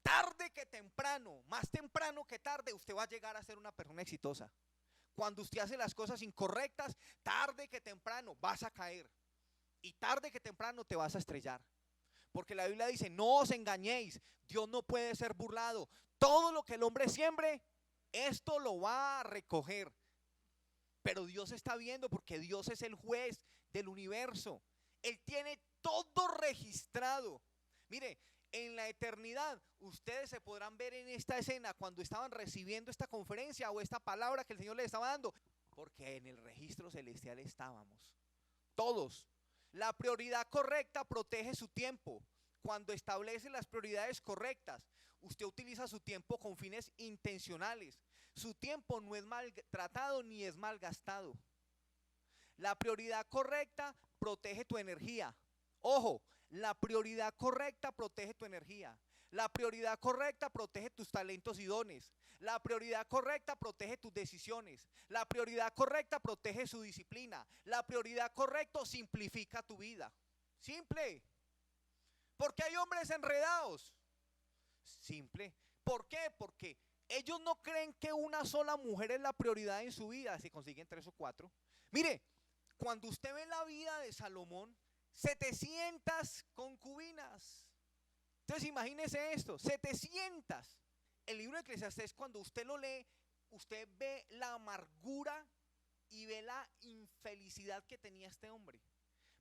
Speaker 2: tarde que temprano, más temprano que tarde, usted va a llegar a ser una persona exitosa. Cuando usted hace las cosas incorrectas, tarde que temprano vas a caer y tarde que temprano te vas a estrellar. Porque la Biblia dice, no os engañéis, Dios no puede ser burlado. Todo lo que el hombre siembre, esto lo va a recoger. Pero Dios está viendo porque Dios es el juez del universo. Él tiene todo registrado. Mire, en la eternidad ustedes se podrán ver en esta escena cuando estaban recibiendo esta conferencia o esta palabra que el Señor les estaba dando, porque en el registro celestial estábamos todos. La prioridad correcta protege su tiempo. Cuando establece las prioridades correctas, usted utiliza su tiempo con fines intencionales. Su tiempo no es maltratado ni es malgastado. La prioridad correcta protege tu energía. Ojo, la prioridad correcta protege tu energía. La prioridad correcta protege tus talentos y dones. La prioridad correcta protege tus decisiones. La prioridad correcta protege su disciplina. La prioridad correcta simplifica tu vida. Simple. ¿Por qué hay hombres enredados? Simple. ¿Por qué? Porque ellos no creen que una sola mujer es la prioridad en su vida. Si consiguen 3 o 4. Mire, cuando usted ve la vida de Salomón, 700 concubinas. Entonces imagínese esto, 700. El libro de Eclesiastés, cuando usted lo lee, usted ve la amargura y ve la infelicidad que tenía este hombre.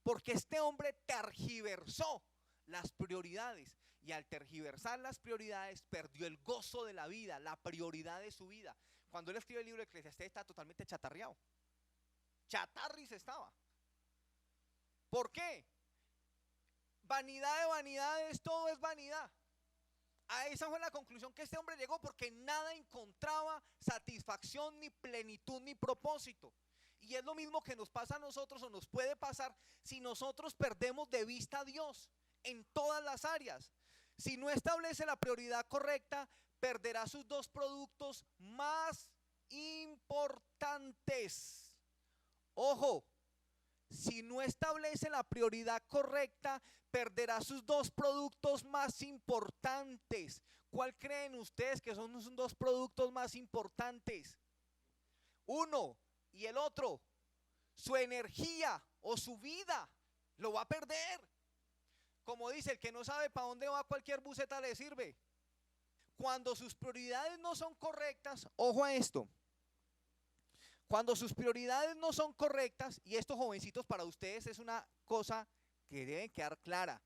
Speaker 2: Porque este hombre tergiversó las prioridades. Y al tergiversar las prioridades, perdió el gozo de la vida, la prioridad de su vida. Cuando él escribe el libro de Eclesiastés, está totalmente chatarreado. Chatarris estaba. ¿Por qué? Vanidad de vanidades, todo es vanidad. A esa fue la conclusión que este hombre llegó, porque nada encontraba satisfacción, ni plenitud, ni propósito. Y es lo mismo que nos pasa a nosotros, o nos puede pasar si nosotros perdemos de vista a Dios en todas las áreas. Si no establece la prioridad correcta, perderá sus dos productos más importantes. Ojo. Si no establece la prioridad correcta, perderá sus dos productos más importantes. ¿Cuál creen ustedes que son sus dos productos más importantes? Uno y el otro. su energía o su vida lo va a perder. Como dice, el que no sabe para dónde va, cualquier buceta le sirve. Cuando sus prioridades no son correctas, ojo a esto. Cuando sus prioridades no son correctas, y esto, jovencitos, para ustedes es una cosa que debe quedar clara.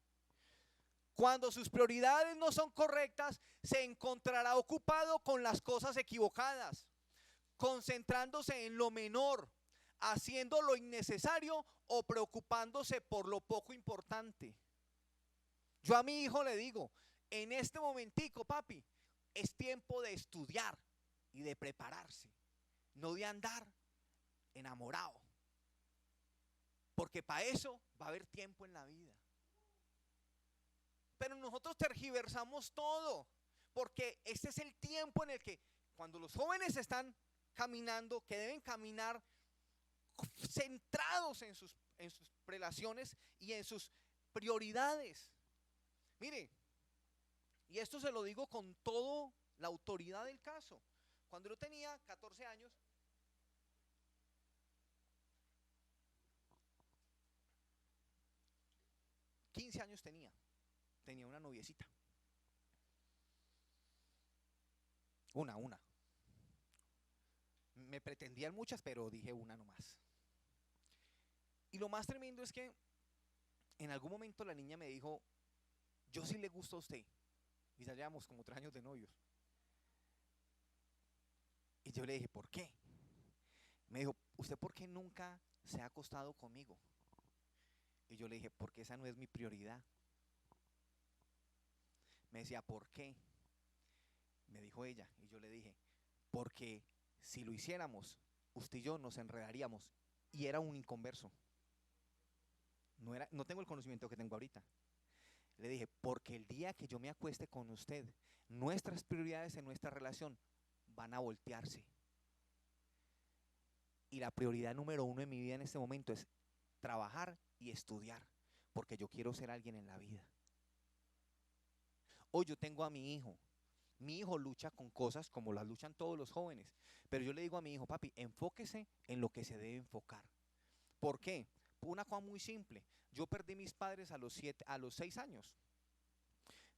Speaker 2: Cuando sus prioridades no son correctas, se encontrará ocupado con las cosas equivocadas, concentrándose en lo menor, haciendo lo innecesario o preocupándose por lo poco importante. Yo a mi hijo le digo, en este momentico, papi, es tiempo de estudiar y de prepararse, no de andar enamorado, porque para eso va a haber tiempo en la vida. Pero nosotros tergiversamos todo, porque este es el tiempo en el que, cuando los jóvenes están caminando, que deben caminar centrados en sus relaciones y en sus prioridades. Mire, y esto se lo digo con toda la autoridad del caso. Cuando yo tenía 14 años, $15 años tenía una noviecita. Una. Me pretendían muchas, pero dije una nomás. Y lo más tremendo es que en algún momento la niña me dijo, yo sí le gusto a usted. Y ya llevamos como 3 años de novios. Y yo le dije, ¿por qué? Me dijo, ¿usted por qué nunca se ha acostado conmigo? Y yo le dije, porque esa no es mi prioridad. Me decía, ¿por qué? Me dijo ella. Y yo le dije, porque si lo hiciéramos, usted y yo nos enredaríamos. Y era un inconverso. No tengo el conocimiento que tengo ahorita. Le dije, porque el día que yo me acueste con usted, nuestras prioridades en nuestra relación van a voltearse. Y la prioridad número 1 en mi vida en este momento es trabajar y estudiar, porque yo quiero ser alguien en la vida. Hoy yo tengo a mi hijo. Mi hijo lucha con cosas como las luchan todos los jóvenes, pero yo le digo a mi hijo, papi, enfóquese en lo que se debe enfocar. ¿Por qué? Por una cosa muy simple. Yo perdí mis padres a los 6 años.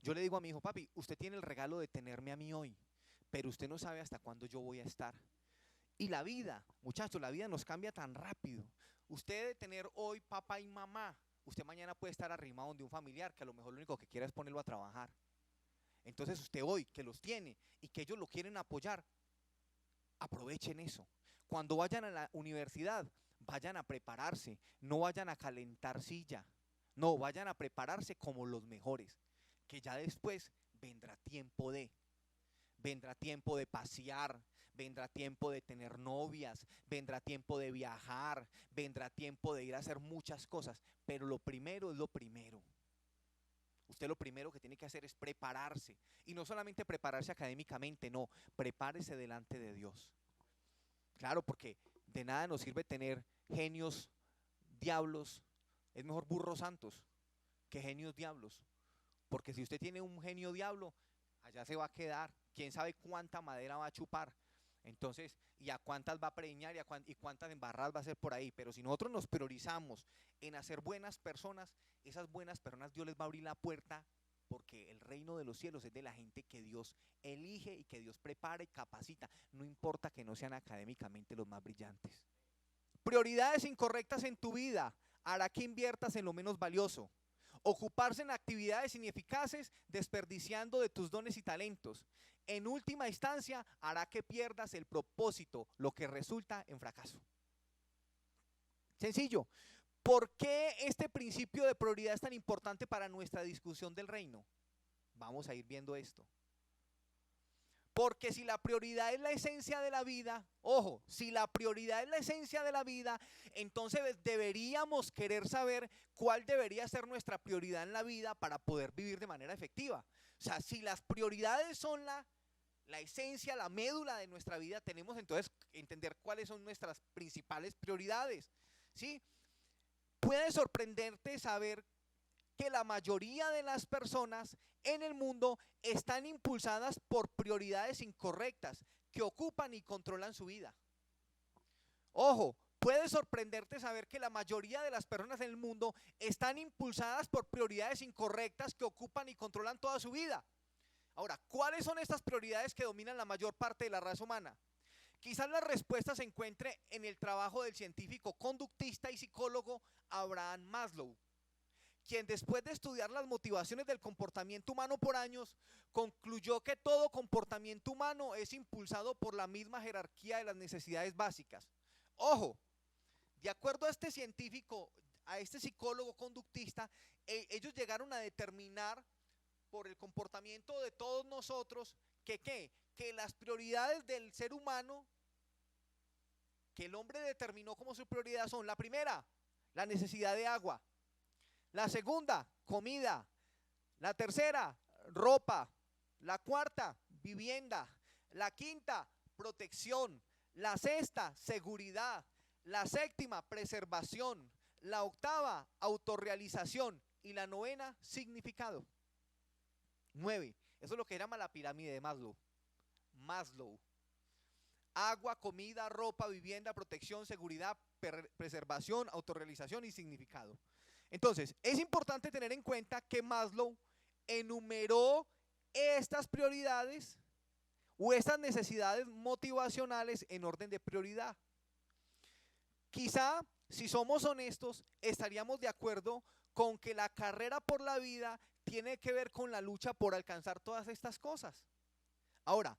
Speaker 2: Yo le digo a mi hijo, papi, usted tiene el regalo de tenerme a mí hoy, pero usted no sabe hasta cuándo yo voy a estar. Y la vida, muchachos, la vida nos cambia tan rápido. Usted debe tener hoy papá y mamá. Usted mañana puede estar arrimado de un familiar que a lo mejor lo único que quiera es ponerlo a trabajar. Entonces usted hoy que los tiene y que ellos lo quieren apoyar, aprovechen eso. Cuando vayan a la universidad, vayan a prepararse, no vayan a calentar silla, no, vayan a prepararse como los mejores, que ya después vendrá tiempo de pasear, vendrá tiempo de tener novias, vendrá tiempo de viajar, vendrá tiempo de ir a hacer muchas cosas, pero lo primero es lo primero. Usted lo primero que tiene que hacer es prepararse, y no solamente prepararse académicamente, no, prepárese delante de Dios. Claro, porque de nada nos sirve tener genios diablos, es mejor burros santos que genios diablos, porque si usted tiene un genio diablo, allá se va a quedar, quién sabe cuánta madera va a chupar. Entonces, y a cuántas va a preñar y cuántas embarradas va a hacer por ahí. Pero si nosotros nos priorizamos en hacer buenas personas, esas buenas personas Dios les va a abrir la puerta, porque el reino de los cielos es de la gente que Dios elige y que Dios prepara y capacita, no importa que no sean académicamente los más brillantes. Prioridades incorrectas en tu vida hará que inviertas en lo menos valioso. Ocuparse en actividades ineficaces, desperdiciando de tus dones y talentos. En última instancia, hará que pierdas el propósito, lo que resulta en fracaso. Sencillo. ¿Por qué este principio de prioridad es tan importante para nuestra discusión del reino? Vamos a ir viendo esto. Porque si la prioridad es la esencia de la vida, ojo, si la prioridad es la esencia de la vida, entonces deberíamos querer saber cuál debería ser nuestra prioridad en la vida para poder vivir de manera efectiva. O sea, si las prioridades son la esencia, la médula de nuestra vida, tenemos entonces que entender cuáles son nuestras principales prioridades, ¿sí? Puede sorprenderte saber que la mayoría de las personas en el mundo están impulsadas por prioridades incorrectas que ocupan y controlan su vida. Ojo, puede sorprenderte saber que la mayoría de las personas en el mundo están impulsadas por prioridades incorrectas que ocupan y controlan toda su vida. Ahora, ¿cuáles son estas prioridades que dominan la mayor parte de la raza humana? Quizás la respuesta se encuentre en el trabajo del científico conductista y psicólogo Abraham Maslow, quien después de estudiar las motivaciones del comportamiento humano por años, concluyó que todo comportamiento humano es impulsado por la misma jerarquía de las necesidades básicas. Ojo, de acuerdo a este científico, a este psicólogo conductista, ellos llegaron a determinar por el comportamiento de todos nosotros que las prioridades del ser humano, que el hombre determinó como su prioridad son: la primera, la necesidad de agua; la segunda, comida; la tercera, ropa; la cuarta, vivienda; la quinta, protección; la sexta, seguridad; la séptima, preservación; la octava, autorrealización; y la novena, significado. 9. Eso es lo que llama la pirámide de Maslow. Maslow. Agua, comida, ropa, vivienda, protección, seguridad, preservación, autorrealización y significado. Entonces, es importante tener en cuenta que Maslow enumeró estas prioridades o estas necesidades motivacionales en orden de prioridad. Quizá, si somos honestos, estaríamos de acuerdo con que la carrera por la vida tiene que ver con la lucha por alcanzar todas estas cosas. Ahora,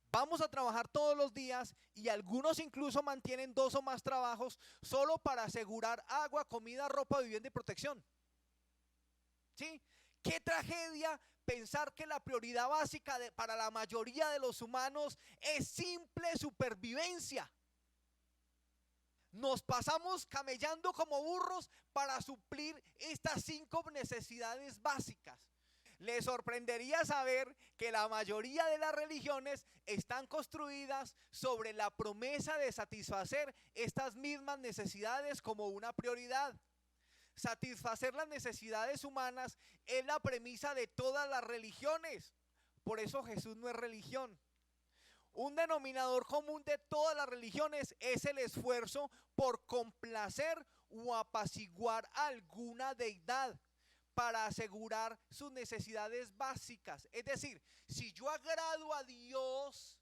Speaker 2: vamos a trabajar todos los días y algunos incluso mantienen 2 o más trabajos solo para asegurar agua, comida, ropa, vivienda y protección. ¿Sí? Qué tragedia pensar que la prioridad básica para la mayoría de los humanos es simple supervivencia. Nos pasamos camellando como burros para suplir estas 5 necesidades básicas. Les sorprendería saber que la mayoría de las religiones están construidas sobre la promesa de satisfacer estas mismas necesidades como una prioridad. Satisfacer las necesidades humanas es la premisa de todas las religiones. Por eso Jesús no es religión. Un denominador común de todas las religiones es el esfuerzo por complacer o apaciguar a alguna deidad para asegurar sus necesidades básicas. Es decir, si yo agrado a Dios,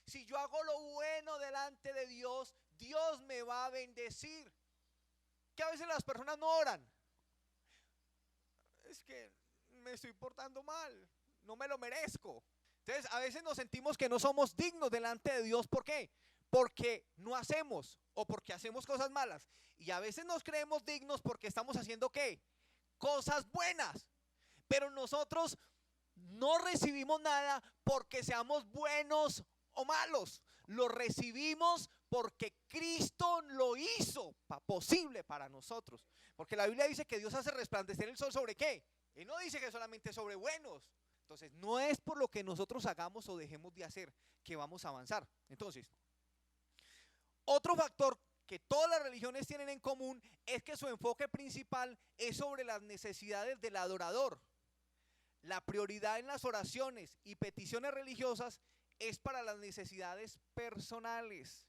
Speaker 2: si yo hago lo bueno delante de Dios, Dios me va a bendecir. Que a veces las personas no oran. Es que me estoy portando mal, no me lo merezco. Entonces a veces nos sentimos que no somos dignos delante de Dios. ¿Por qué? Porque no hacemos o porque hacemos cosas malas. Y a veces nos creemos dignos porque estamos haciendo ¿qué? Cosas buenas. Pero nosotros no recibimos nada porque seamos buenos o malos. Lo recibimos porque Cristo lo hizo posible para nosotros. Porque la Biblia dice que Dios hace resplandecer el sol ¿sobre qué? Él no dice que solamente sobre buenos. Entonces no es por lo que nosotros hagamos o dejemos de hacer que vamos a avanzar. Entonces, otro factor que todas las religiones tienen en común es que su enfoque principal es sobre las necesidades del adorador. La prioridad en las oraciones y peticiones religiosas es para las necesidades personales.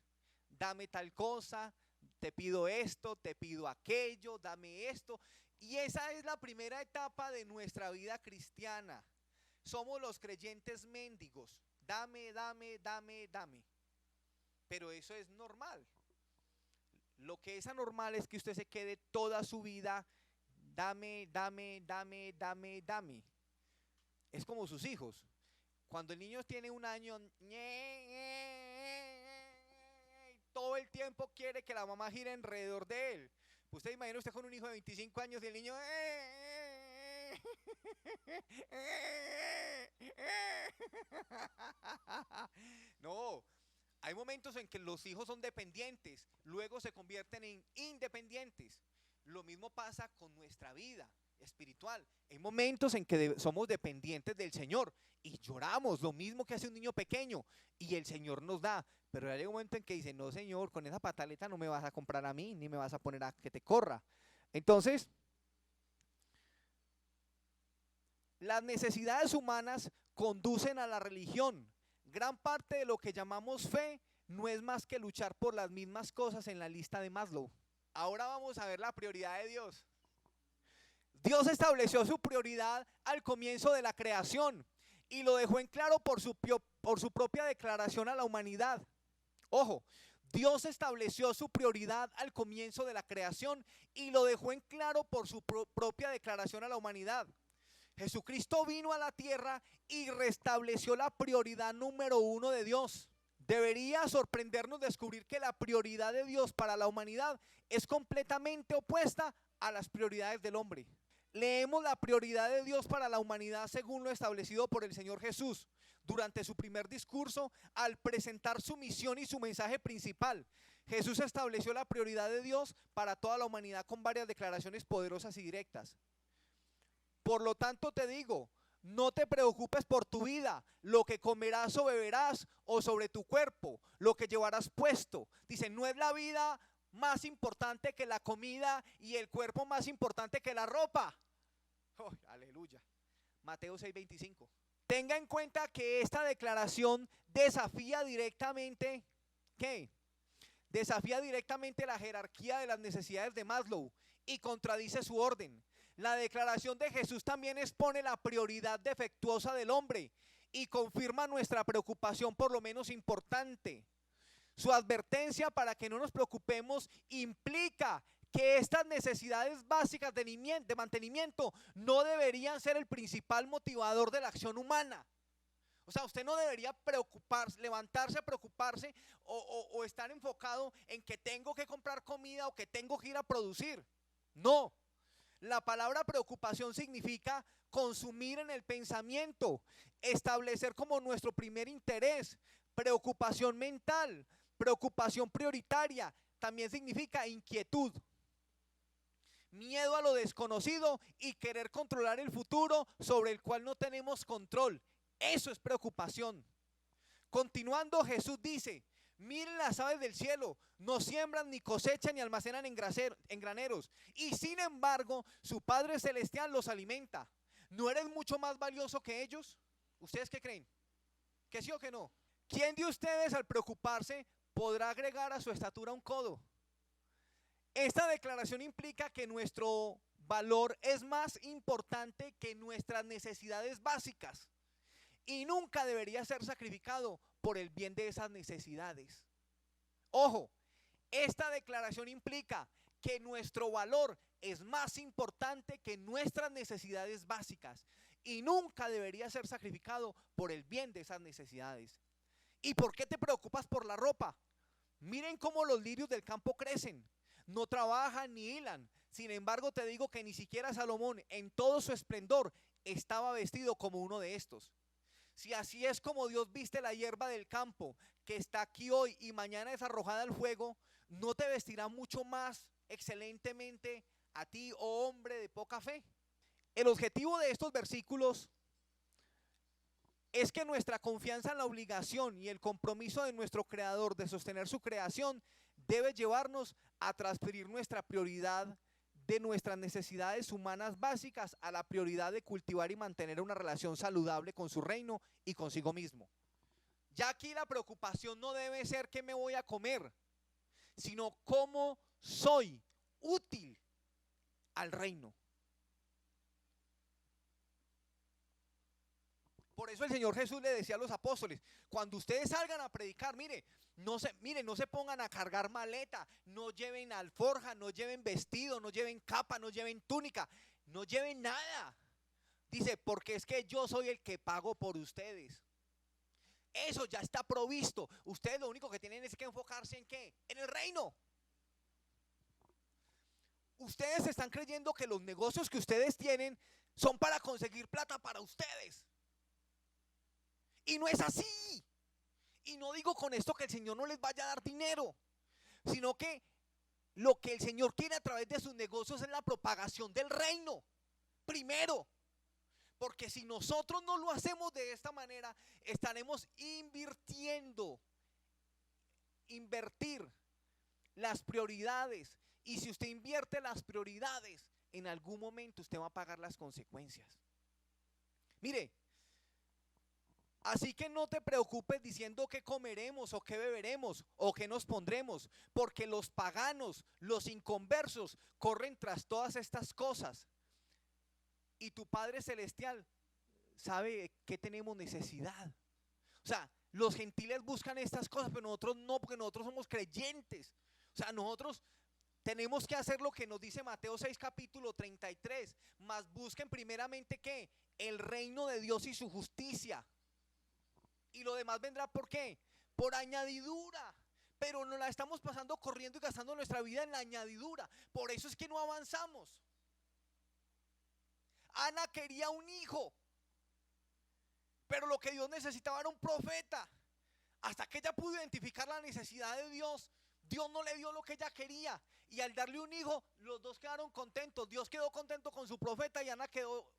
Speaker 2: Dame tal cosa, te pido esto, te pido aquello, dame esto. Y esa es la primera etapa de nuestra vida cristiana. Somos los creyentes mendigos. Dame, dame, dame, dame. Pero eso es normal. Lo que es anormal es que usted se quede toda su vida dame, dame, dame, dame, dame. Es como sus hijos. Cuando el niño tiene 1 año, todo el tiempo quiere que la mamá gire alrededor de él. Pues usted imagina usted con un hijo de 25 años y el niño no, hay momentos en que los hijos son dependientes, luego se convierten en independientes. Lo mismo pasa con nuestra vida espiritual. Hay momentos en que somos dependientes del Señor y lloramos, lo mismo que hace un niño pequeño, y el Señor nos da. Pero hay un momento en que dice, no Señor, con esa pataleta no me vas a comprar a mí, ni me vas a poner a que te corra. Entonces, las necesidades humanas conducen a la religión. Gran parte de lo que llamamos fe no es más que luchar por las mismas cosas en la lista de Maslow. Ahora vamos a ver la prioridad de Dios. Dios estableció su prioridad al comienzo de la creación y lo dejó en claro por su propia declaración a la humanidad. Ojo, Dios estableció su prioridad al comienzo de la creación y lo dejó en claro por su propia declaración a la humanidad. Jesucristo vino a la tierra y restableció la prioridad número 1 de Dios. Debería sorprendernos descubrir que la prioridad de Dios para la humanidad es completamente opuesta a las prioridades del hombre. Leemos la prioridad de Dios para la humanidad según lo establecido por el Señor Jesús durante su primer discurso al presentar su misión y su mensaje principal. Jesús estableció la prioridad de Dios para toda la humanidad con varias declaraciones poderosas y directas. Por lo tanto te digo, no te preocupes por tu vida, lo que comerás o beberás, o sobre tu cuerpo, lo que llevarás puesto. Dice, no es la vida más importante que la comida y el cuerpo más importante que la ropa. Oh, aleluya. Mateo 6:25. Tenga en cuenta que esta declaración desafía directamente, ¿qué? Desafía directamente la jerarquía de las necesidades de Maslow y contradice su orden. La declaración de Jesús también expone la prioridad defectuosa del hombre y confirma nuestra preocupación por lo menos importante. Su advertencia para que no nos preocupemos implica que estas necesidades básicas de mantenimiento no deberían ser el principal motivador de la acción humana. O sea, usted no debería preocuparse, levantarse a preocuparse o estar enfocado en que tengo que comprar comida o que tengo que ir a producir. No. La palabra preocupación significa consumir en el pensamiento, establecer como nuestro primer interés, preocupación mental, preocupación prioritaria, también significa inquietud, miedo a lo desconocido y querer controlar el futuro sobre el cual no tenemos control. Eso es preocupación. Continuando, Jesús dice, miren las aves del cielo, no siembran ni cosechan ni almacenan en graneros, y sin embargo su Padre Celestial los alimenta. ¿No eres mucho más valioso que ellos? ¿Ustedes qué creen? ¿Que sí o que no? ¿Quién de ustedes al preocuparse podrá agregar a su estatura un codo? Esta declaración implica que nuestro valor es más importante que nuestras necesidades básicas y nunca debería ser sacrificado por el bien de esas necesidades. Ojo, esta declaración implica que nuestro valor es más importante que nuestras necesidades básicas y nunca debería ser sacrificado por el bien de esas necesidades. ¿Y por qué te preocupas por la ropa? Miren cómo los lirios del campo crecen, no trabajan ni hilan. Sin embargo, te digo que ni siquiera Salomón en todo su esplendor estaba vestido como uno de estos. Si así es como Dios viste la hierba del campo, que está aquí hoy y mañana es arrojada al fuego, ¿no te vestirá mucho más excelentemente a ti, oh hombre de poca fe? El objetivo de estos versículos es que nuestra confianza en la obligación y el compromiso de nuestro Creador de sostener su creación debe llevarnos a transferir nuestra prioridad de nuestras necesidades humanas básicas a la prioridad de cultivar y mantener una relación saludable con su reino y consigo mismo. Ya aquí la preocupación no debe ser qué me voy a comer, sino cómo soy útil al reino. Por eso el Señor Jesús le decía a los apóstoles, cuando ustedes salgan a predicar, no se pongan a cargar maleta, no lleven alforja, no lleven vestido, no lleven capa, no lleven túnica, no lleven nada. Dice, porque es que yo soy el que pago por ustedes. Eso ya está provisto. Ustedes lo único que tienen es que enfocarse en ¿qué? En el reino. Ustedes están creyendo que los negocios que ustedes tienen son para conseguir plata para ustedes. Y no es así. Y no digo con esto que el Señor no les vaya a dar dinero, sino que lo que el Señor quiere a través de sus negocios es la propagación del reino. Primero, porque si nosotros no lo hacemos de esta manera, estaremos invertir las prioridades. Y si usted invierte las prioridades, en algún momento usted va a pagar las consecuencias. Mire, Así que no te preocupes diciendo qué comeremos o qué beberemos o qué nos pondremos, porque los paganos, los inconversos, corren tras todas estas cosas. Y tu Padre Celestial sabe que tenemos necesidad. O sea, los gentiles buscan estas cosas, pero nosotros no, porque nosotros somos creyentes. O sea, nosotros tenemos que hacer lo que nos dice Mateo 6 capítulo 33. Mas busquen primeramente ¿qué? El reino de Dios y su justicia. Y lo demás vendrá ¿por qué? Por añadidura. Pero nos la estamos pasando corriendo y gastando nuestra vida en la añadidura. Por eso es que no avanzamos. Ana quería un hijo, pero lo que Dios necesitaba era un profeta. Hasta que ella pudo identificar la necesidad de Dios, Dios no le dio lo que ella quería. Y al darle un hijo, los dos quedaron contentos. Dios quedó contento con su profeta y Ana quedó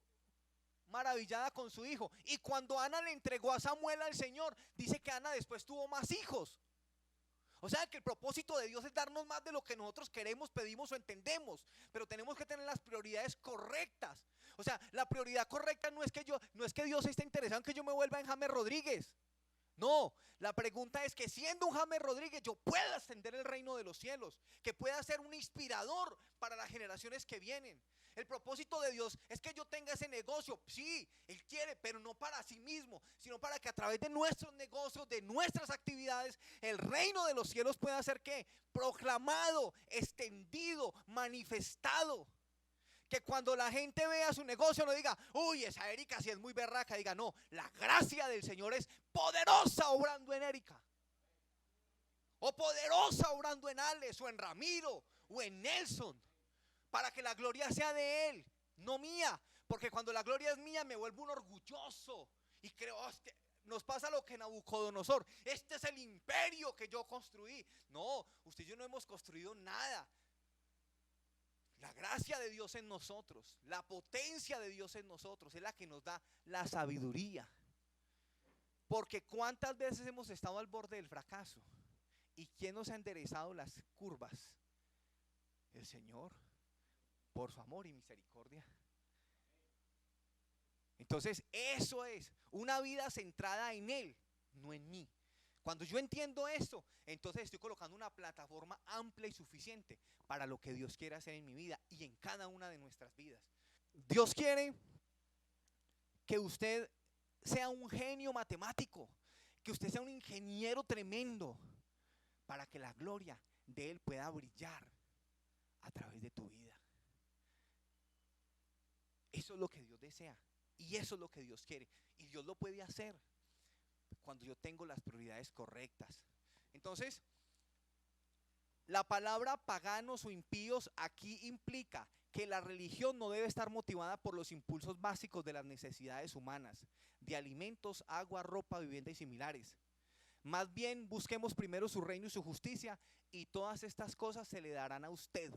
Speaker 2: maravillada con su hijo. Y cuando Ana le entregó a Samuel al Señor, dice que Ana después tuvo más hijos. O sea que el propósito de Dios es darnos más de lo que nosotros queremos, pedimos o entendemos. Pero tenemos que tener las prioridades correctas. O sea, la prioridad correcta no es que Dios esté interesado en que yo me vuelva en James Rodríguez. No, la pregunta es que siendo un James Rodríguez yo pueda ascender el reino de los cielos, que pueda ser un inspirador para las generaciones que vienen. El propósito de Dios es que yo tenga ese negocio, sí, Él quiere, pero no para sí mismo, sino para que a través de nuestros negocios, de nuestras actividades, el reino de los cielos pueda ser ¿qué? Proclamado, extendido, manifestado. Que cuando la gente vea su negocio no diga, uy, esa Erika sí es muy berraca. Diga, no, la gracia del Señor es poderosa obrando en Erika. O poderosa obrando en Alex, o en Ramiro, o en Nelson. Para que la gloria sea de Él, no mía. Porque cuando la gloria es mía me vuelvo un orgulloso. Y creo, hostia, nos pasa lo que Nabucodonosor. Este es el imperio que yo construí. No, usted y yo no hemos construido nada. La gracia de Dios en nosotros, la potencia de Dios en nosotros es la que nos da la sabiduría. Porque cuántas veces hemos estado al borde del fracaso y quién nos ha enderezado las curvas. El Señor, por su amor y misericordia. Entonces eso es una vida centrada en Él, no en mí. Cuando yo entiendo esto, entonces estoy colocando una plataforma amplia y suficiente para lo que Dios quiere hacer en mi vida y en cada una de nuestras vidas. Dios quiere que usted sea un genio matemático, que usted sea un ingeniero tremendo, para que la gloria de Él pueda brillar a través de tu vida. Eso es lo que Dios desea y eso es lo que Dios quiere. Y Dios lo puede hacer cuando yo tengo las prioridades correctas. Entonces, la palabra paganos o impíos aquí implica que la religión no debe estar motivada por los impulsos básicos de las necesidades humanas, de alimentos, agua, ropa, vivienda y similares. Más bien busquemos primero su reino y su justicia y todas estas cosas se le darán a usted.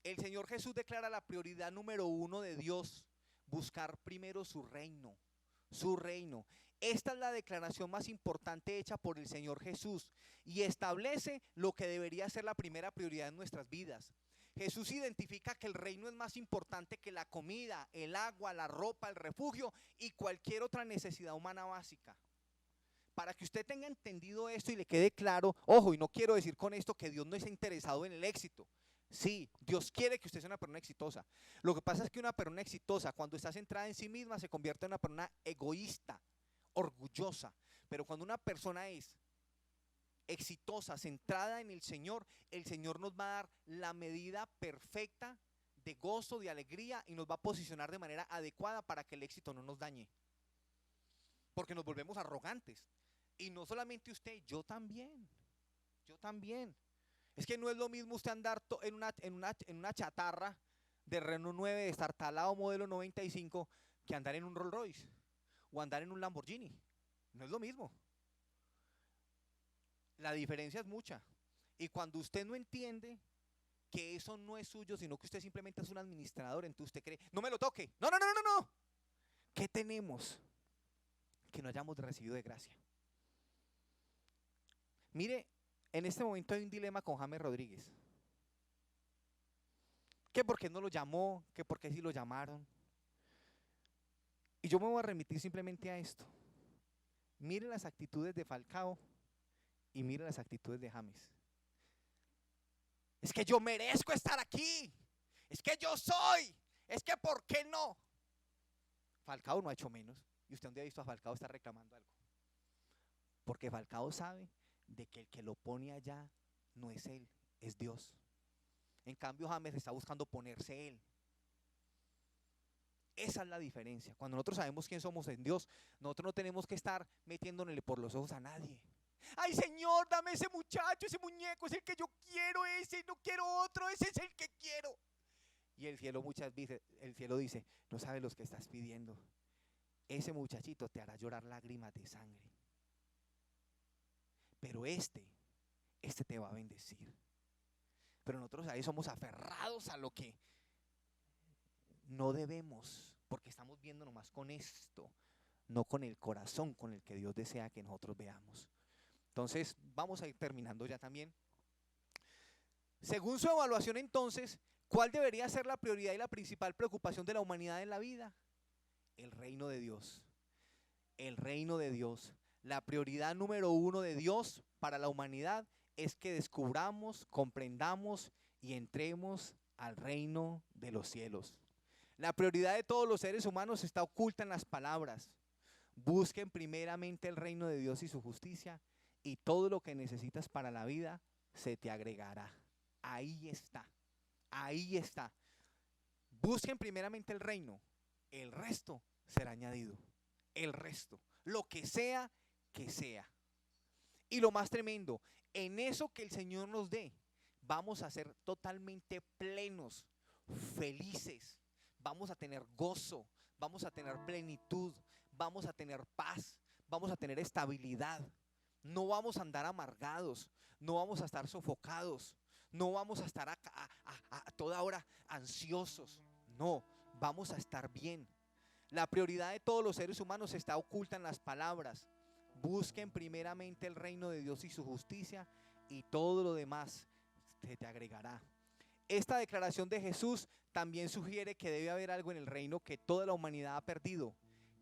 Speaker 2: El Señor Jesús declara la prioridad número 1 de Dios, buscar primero su reino. Su reino. Esta es la declaración más importante hecha por el Señor Jesús y establece lo que debería ser la primera prioridad en nuestras vidas. Jesús identifica que el reino es más importante que la comida, el agua, la ropa, el refugio y cualquier otra necesidad humana básica. Para que usted tenga entendido esto y le quede claro, ojo, y no quiero decir con esto que Dios no está interesado en el éxito. Sí, Dios quiere que usted sea una persona exitosa. Lo que pasa es que una persona exitosa, cuando está centrada en sí misma, se convierte en una persona egoísta, orgullosa. Pero cuando una persona es exitosa, centrada en el Señor nos va a dar la medida perfecta de gozo, de alegría y nos va a posicionar de manera adecuada para que el éxito no nos dañe. Porque nos volvemos arrogantes. Y no solamente usted, yo también. Yo también. Es que no es lo mismo usted andar en una chatarra de Renault 9 destartalado modelo 95 que andar en un Rolls Royce o andar en un Lamborghini. No es lo mismo. La diferencia es mucha. Y cuando usted no entiende que eso no es suyo, sino que usted simplemente es un administrador, entonces usted cree, no me lo toque. No, no, no, no, no. ¿Qué tenemos que no hayamos recibido de gracia? Mire, en este momento hay un dilema con James Rodríguez. Que por qué no lo llamó, que por qué sí lo llamaron. Y yo me voy a remitir simplemente a esto. Mire las actitudes de Falcao y mire las actitudes de James. Es que yo merezco estar aquí. Es que yo soy. Es que ¿por qué no? Falcao no ha hecho menos. Y usted un día ha visto a Falcao estar reclamando algo. Porque Falcao sabe de que el que lo pone allá no es él, es Dios. En cambio James está buscando ponerse él. Esa es la diferencia. Cuando nosotros sabemos quién somos en Dios, nosotros no tenemos que estar metiéndole por los ojos a nadie. Ay, Señor, dame ese muchacho, ese muñeco, es el que yo quiero, ese, no quiero otro, ese es el que quiero. Y el cielo muchas veces, el cielo dice, no sabes los que estás pidiendo. Ese muchachito te hará llorar lágrimas de sangre. Pero este te va a bendecir. Pero nosotros ahí somos aferrados a lo que no debemos, porque estamos viendo nomás con esto, no con el corazón con el que Dios desea que nosotros veamos. Entonces, vamos a ir terminando ya también. Según su evaluación entonces, ¿cuál debería ser la prioridad y la principal preocupación de la humanidad en la vida? El reino de Dios. El reino de Dios. La prioridad número 1 de Dios para la humanidad es que descubramos, comprendamos y entremos al reino de los cielos. La prioridad de todos los seres humanos está oculta en las palabras. Busquen primeramente el reino de Dios y su justicia, y todo lo que necesitas para la vida se te agregará. Ahí está, ahí está. Busquen primeramente el reino, el resto será añadido. El resto, lo que sea, que sea. Y lo más tremendo, en eso que el Señor nos dé, vamos a ser totalmente plenos, felices. Vamos a tener gozo, vamos a tener plenitud, vamos a tener paz, vamos a tener estabilidad. No vamos a andar amargados, no vamos a estar sofocados, no vamos a estar a toda hora ansiosos. No, vamos a estar bien. La prioridad de todos los seres humanos está oculta en las palabras. Busquen primeramente el reino de Dios y su justicia, y todo lo demás se te agregará. Esta declaración de Jesús también sugiere que debe haber algo en el reino que toda la humanidad ha perdido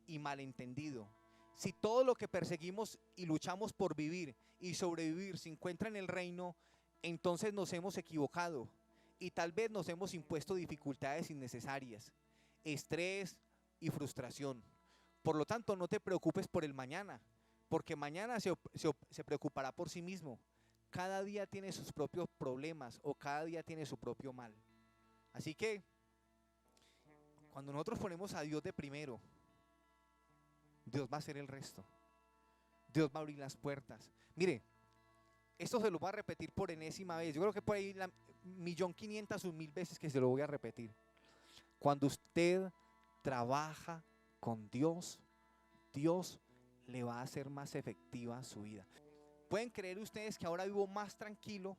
Speaker 2: y malentendido. Si todo lo que perseguimos y luchamos por vivir y sobrevivir se encuentra en el reino, entonces nos hemos equivocado y tal vez nos hemos impuesto dificultades innecesarias, estrés y frustración. Por lo tanto, no te preocupes por el mañana, porque mañana se preocupará por sí mismo. Cada día tiene sus propios problemas o cada día tiene su propio mal. Así que cuando nosotros ponemos a Dios de primero, Dios va a hacer el resto. Dios va a abrir las puertas. Mire, esto se lo voy a repetir por enésima vez. Yo creo que por ahí 1.500.000 o 1.000 veces que se lo voy a repetir. Cuando usted trabaja con Dios, Dios le va a hacer más efectiva su vida. ¿Pueden creer ustedes que ahora vivo más tranquilo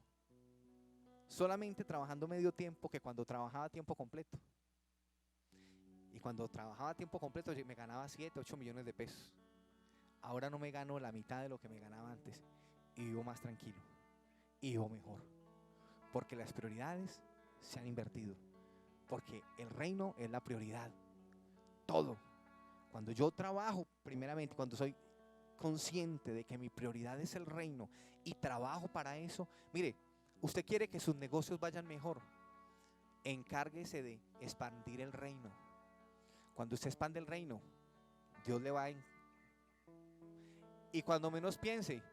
Speaker 2: solamente trabajando medio tiempo que cuando trabajaba a tiempo completo? Y cuando trabajaba a tiempo completo me ganaba 7, 8 millones de pesos. Ahora no me gano la mitad de lo que me ganaba antes y vivo más tranquilo y vivo mejor, porque las prioridades se han invertido, porque el reino es la prioridad. Todo. Cuando yo trabajo, primeramente, cuando soy consciente de que mi prioridad es el reino y trabajo para eso, mire, usted quiere que sus negocios vayan mejor, encárguese de expandir el reino. Cuando usted expande el reino, Dios le va a... Y cuando menos piense,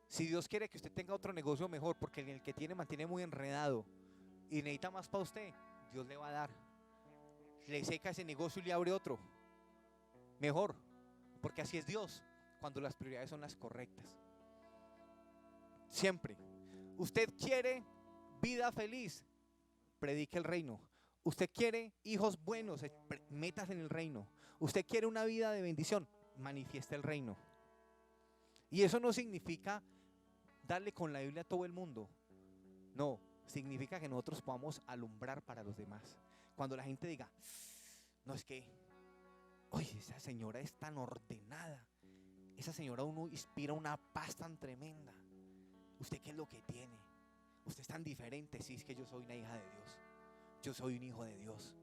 Speaker 2: si Dios quiere que usted tenga otro negocio mejor, porque el que tiene mantiene muy enredado y necesita más para usted, Dios le va a dar. Le seca ese negocio y le abre otro mejor, porque así es Dios cuando las prioridades son las correctas. Siempre. Usted quiere vida feliz, predique el reino. Usted quiere hijos buenos, metas en el reino. Usted quiere una vida de bendición, manifieste el reino. Y eso no significa darle con la Biblia a todo el mundo. No, significa que nosotros podamos alumbrar para los demás. Cuando la gente diga, no, es que, oye, esa señora es tan ordenada, esa señora uno inspira una paz tan tremenda. ¿Usted qué es lo que tiene? Usted es tan diferente. Sí, es que yo soy una hija de Dios, yo soy un hijo de Dios.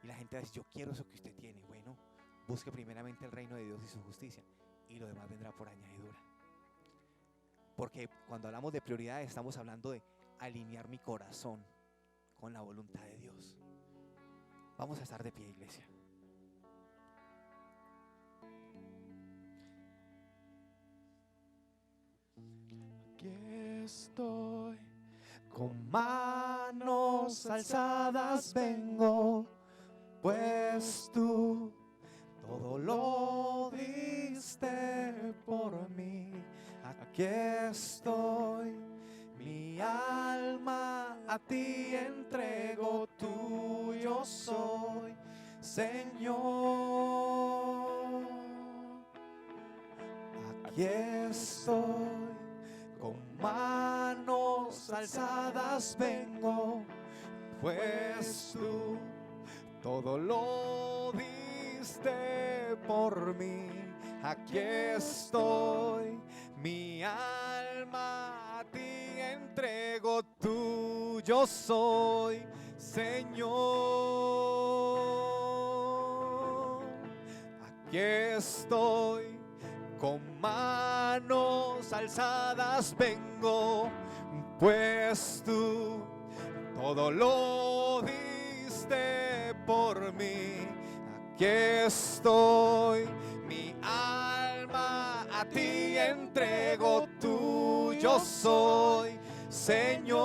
Speaker 2: Y la gente dice, yo quiero eso que usted tiene. Bueno, busque primeramente el reino de Dios y su justicia, y lo demás vendrá por añadidura. Porque cuando hablamos de prioridades, estamos hablando de alinear mi corazón con la voluntad de Dios. Vamos a estar de pie, iglesia.
Speaker 3: Aquí estoy, con manos alzadas vengo, pues tú todo lo diste por mí. Aquí estoy, mi alma a ti entrego, tuyo soy, Señor. Aquí estoy, con manos alzadas vengo, pues tú todo lo diste por mí. Aquí estoy, mi alma a ti entrego, tuyo soy, Señor. Aquí estoy, con manos alzadas vengo, pues tú todo lo diste por mí. Aquí estoy, mi alma a ti entrego, tuyo soy, Señor.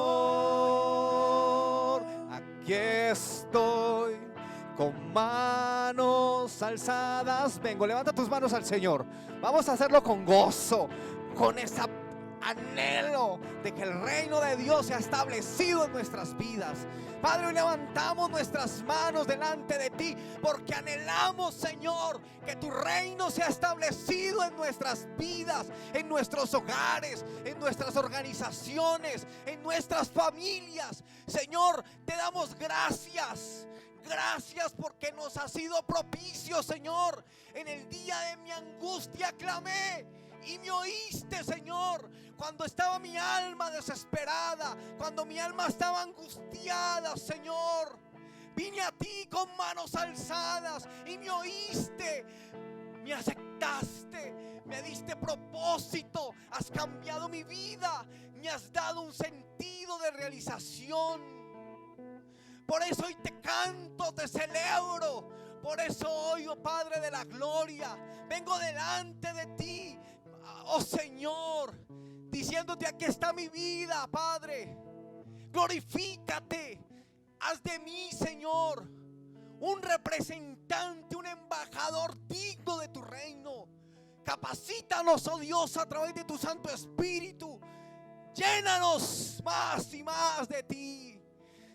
Speaker 3: Aquí estoy, con manos alzadas vengo. Levanta tus manos al Señor. Vamos a hacerlo con gozo, con ese anhelo de que el reino de Dios sea establecido en nuestras vidas. Padre, hoy levantamos nuestras manos delante de ti porque anhelamos, Señor, que tu reino sea establecido en nuestras vidas, en nuestros hogares, en nuestras organizaciones, en nuestras familias. Señor, te damos gracias. Gracias porque nos ha sido propicio, Señor. En el día de mi angustia clamé y me oíste, Señor. Cuando estaba mi alma desesperada, cuando mi alma estaba angustiada, Señor, vine a ti con manos alzadas y me oíste. Me aceptaste, me diste propósito, has cambiado mi vida, me has dado un sentido de realización. Por eso hoy te canto, te celebro. Por eso hoy, oh Padre de la gloria, vengo delante de ti, oh Señor, diciéndote: aquí está mi vida, Padre. Glorifícate. Haz de mí, Señor, un representante, un embajador digno de tu reino. Capacítanos, oh Dios, a través de tu Santo Espíritu. Llénanos más y más de ti,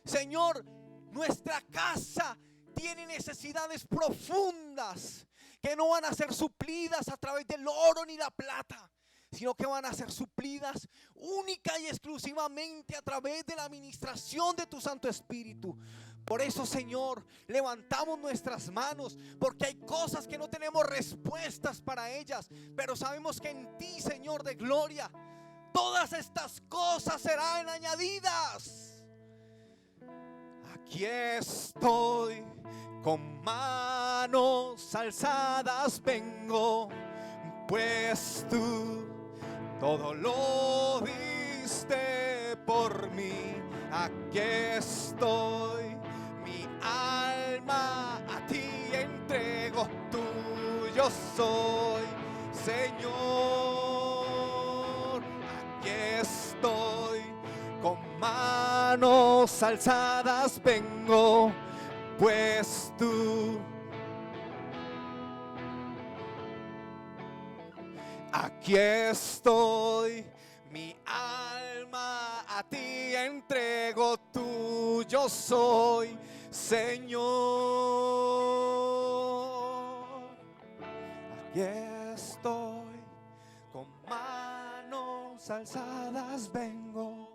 Speaker 3: Señor. Nuestra casa tiene necesidades profundas que no van a ser suplidas a través del oro ni la plata, sino que van a ser suplidas única y exclusivamente a través de la administración de tu Santo Espíritu. Por eso, Señor, levantamos nuestras manos, porque hay cosas que no tenemos respuestas para ellas, pero sabemos que en ti, Señor de gloria, todas estas cosas serán añadidas. Aquí estoy, con manos alzadas vengo, pues tú todo lo diste por mí. Aquí estoy, mi alma a ti entrego, tuyo soy, Señor. Aquí estoy, con manos alzadas vengo, pues tú. Aquí estoy, mi alma a ti entrego, tuyo soy, Señor. Aquí estoy, con manos alzadas vengo,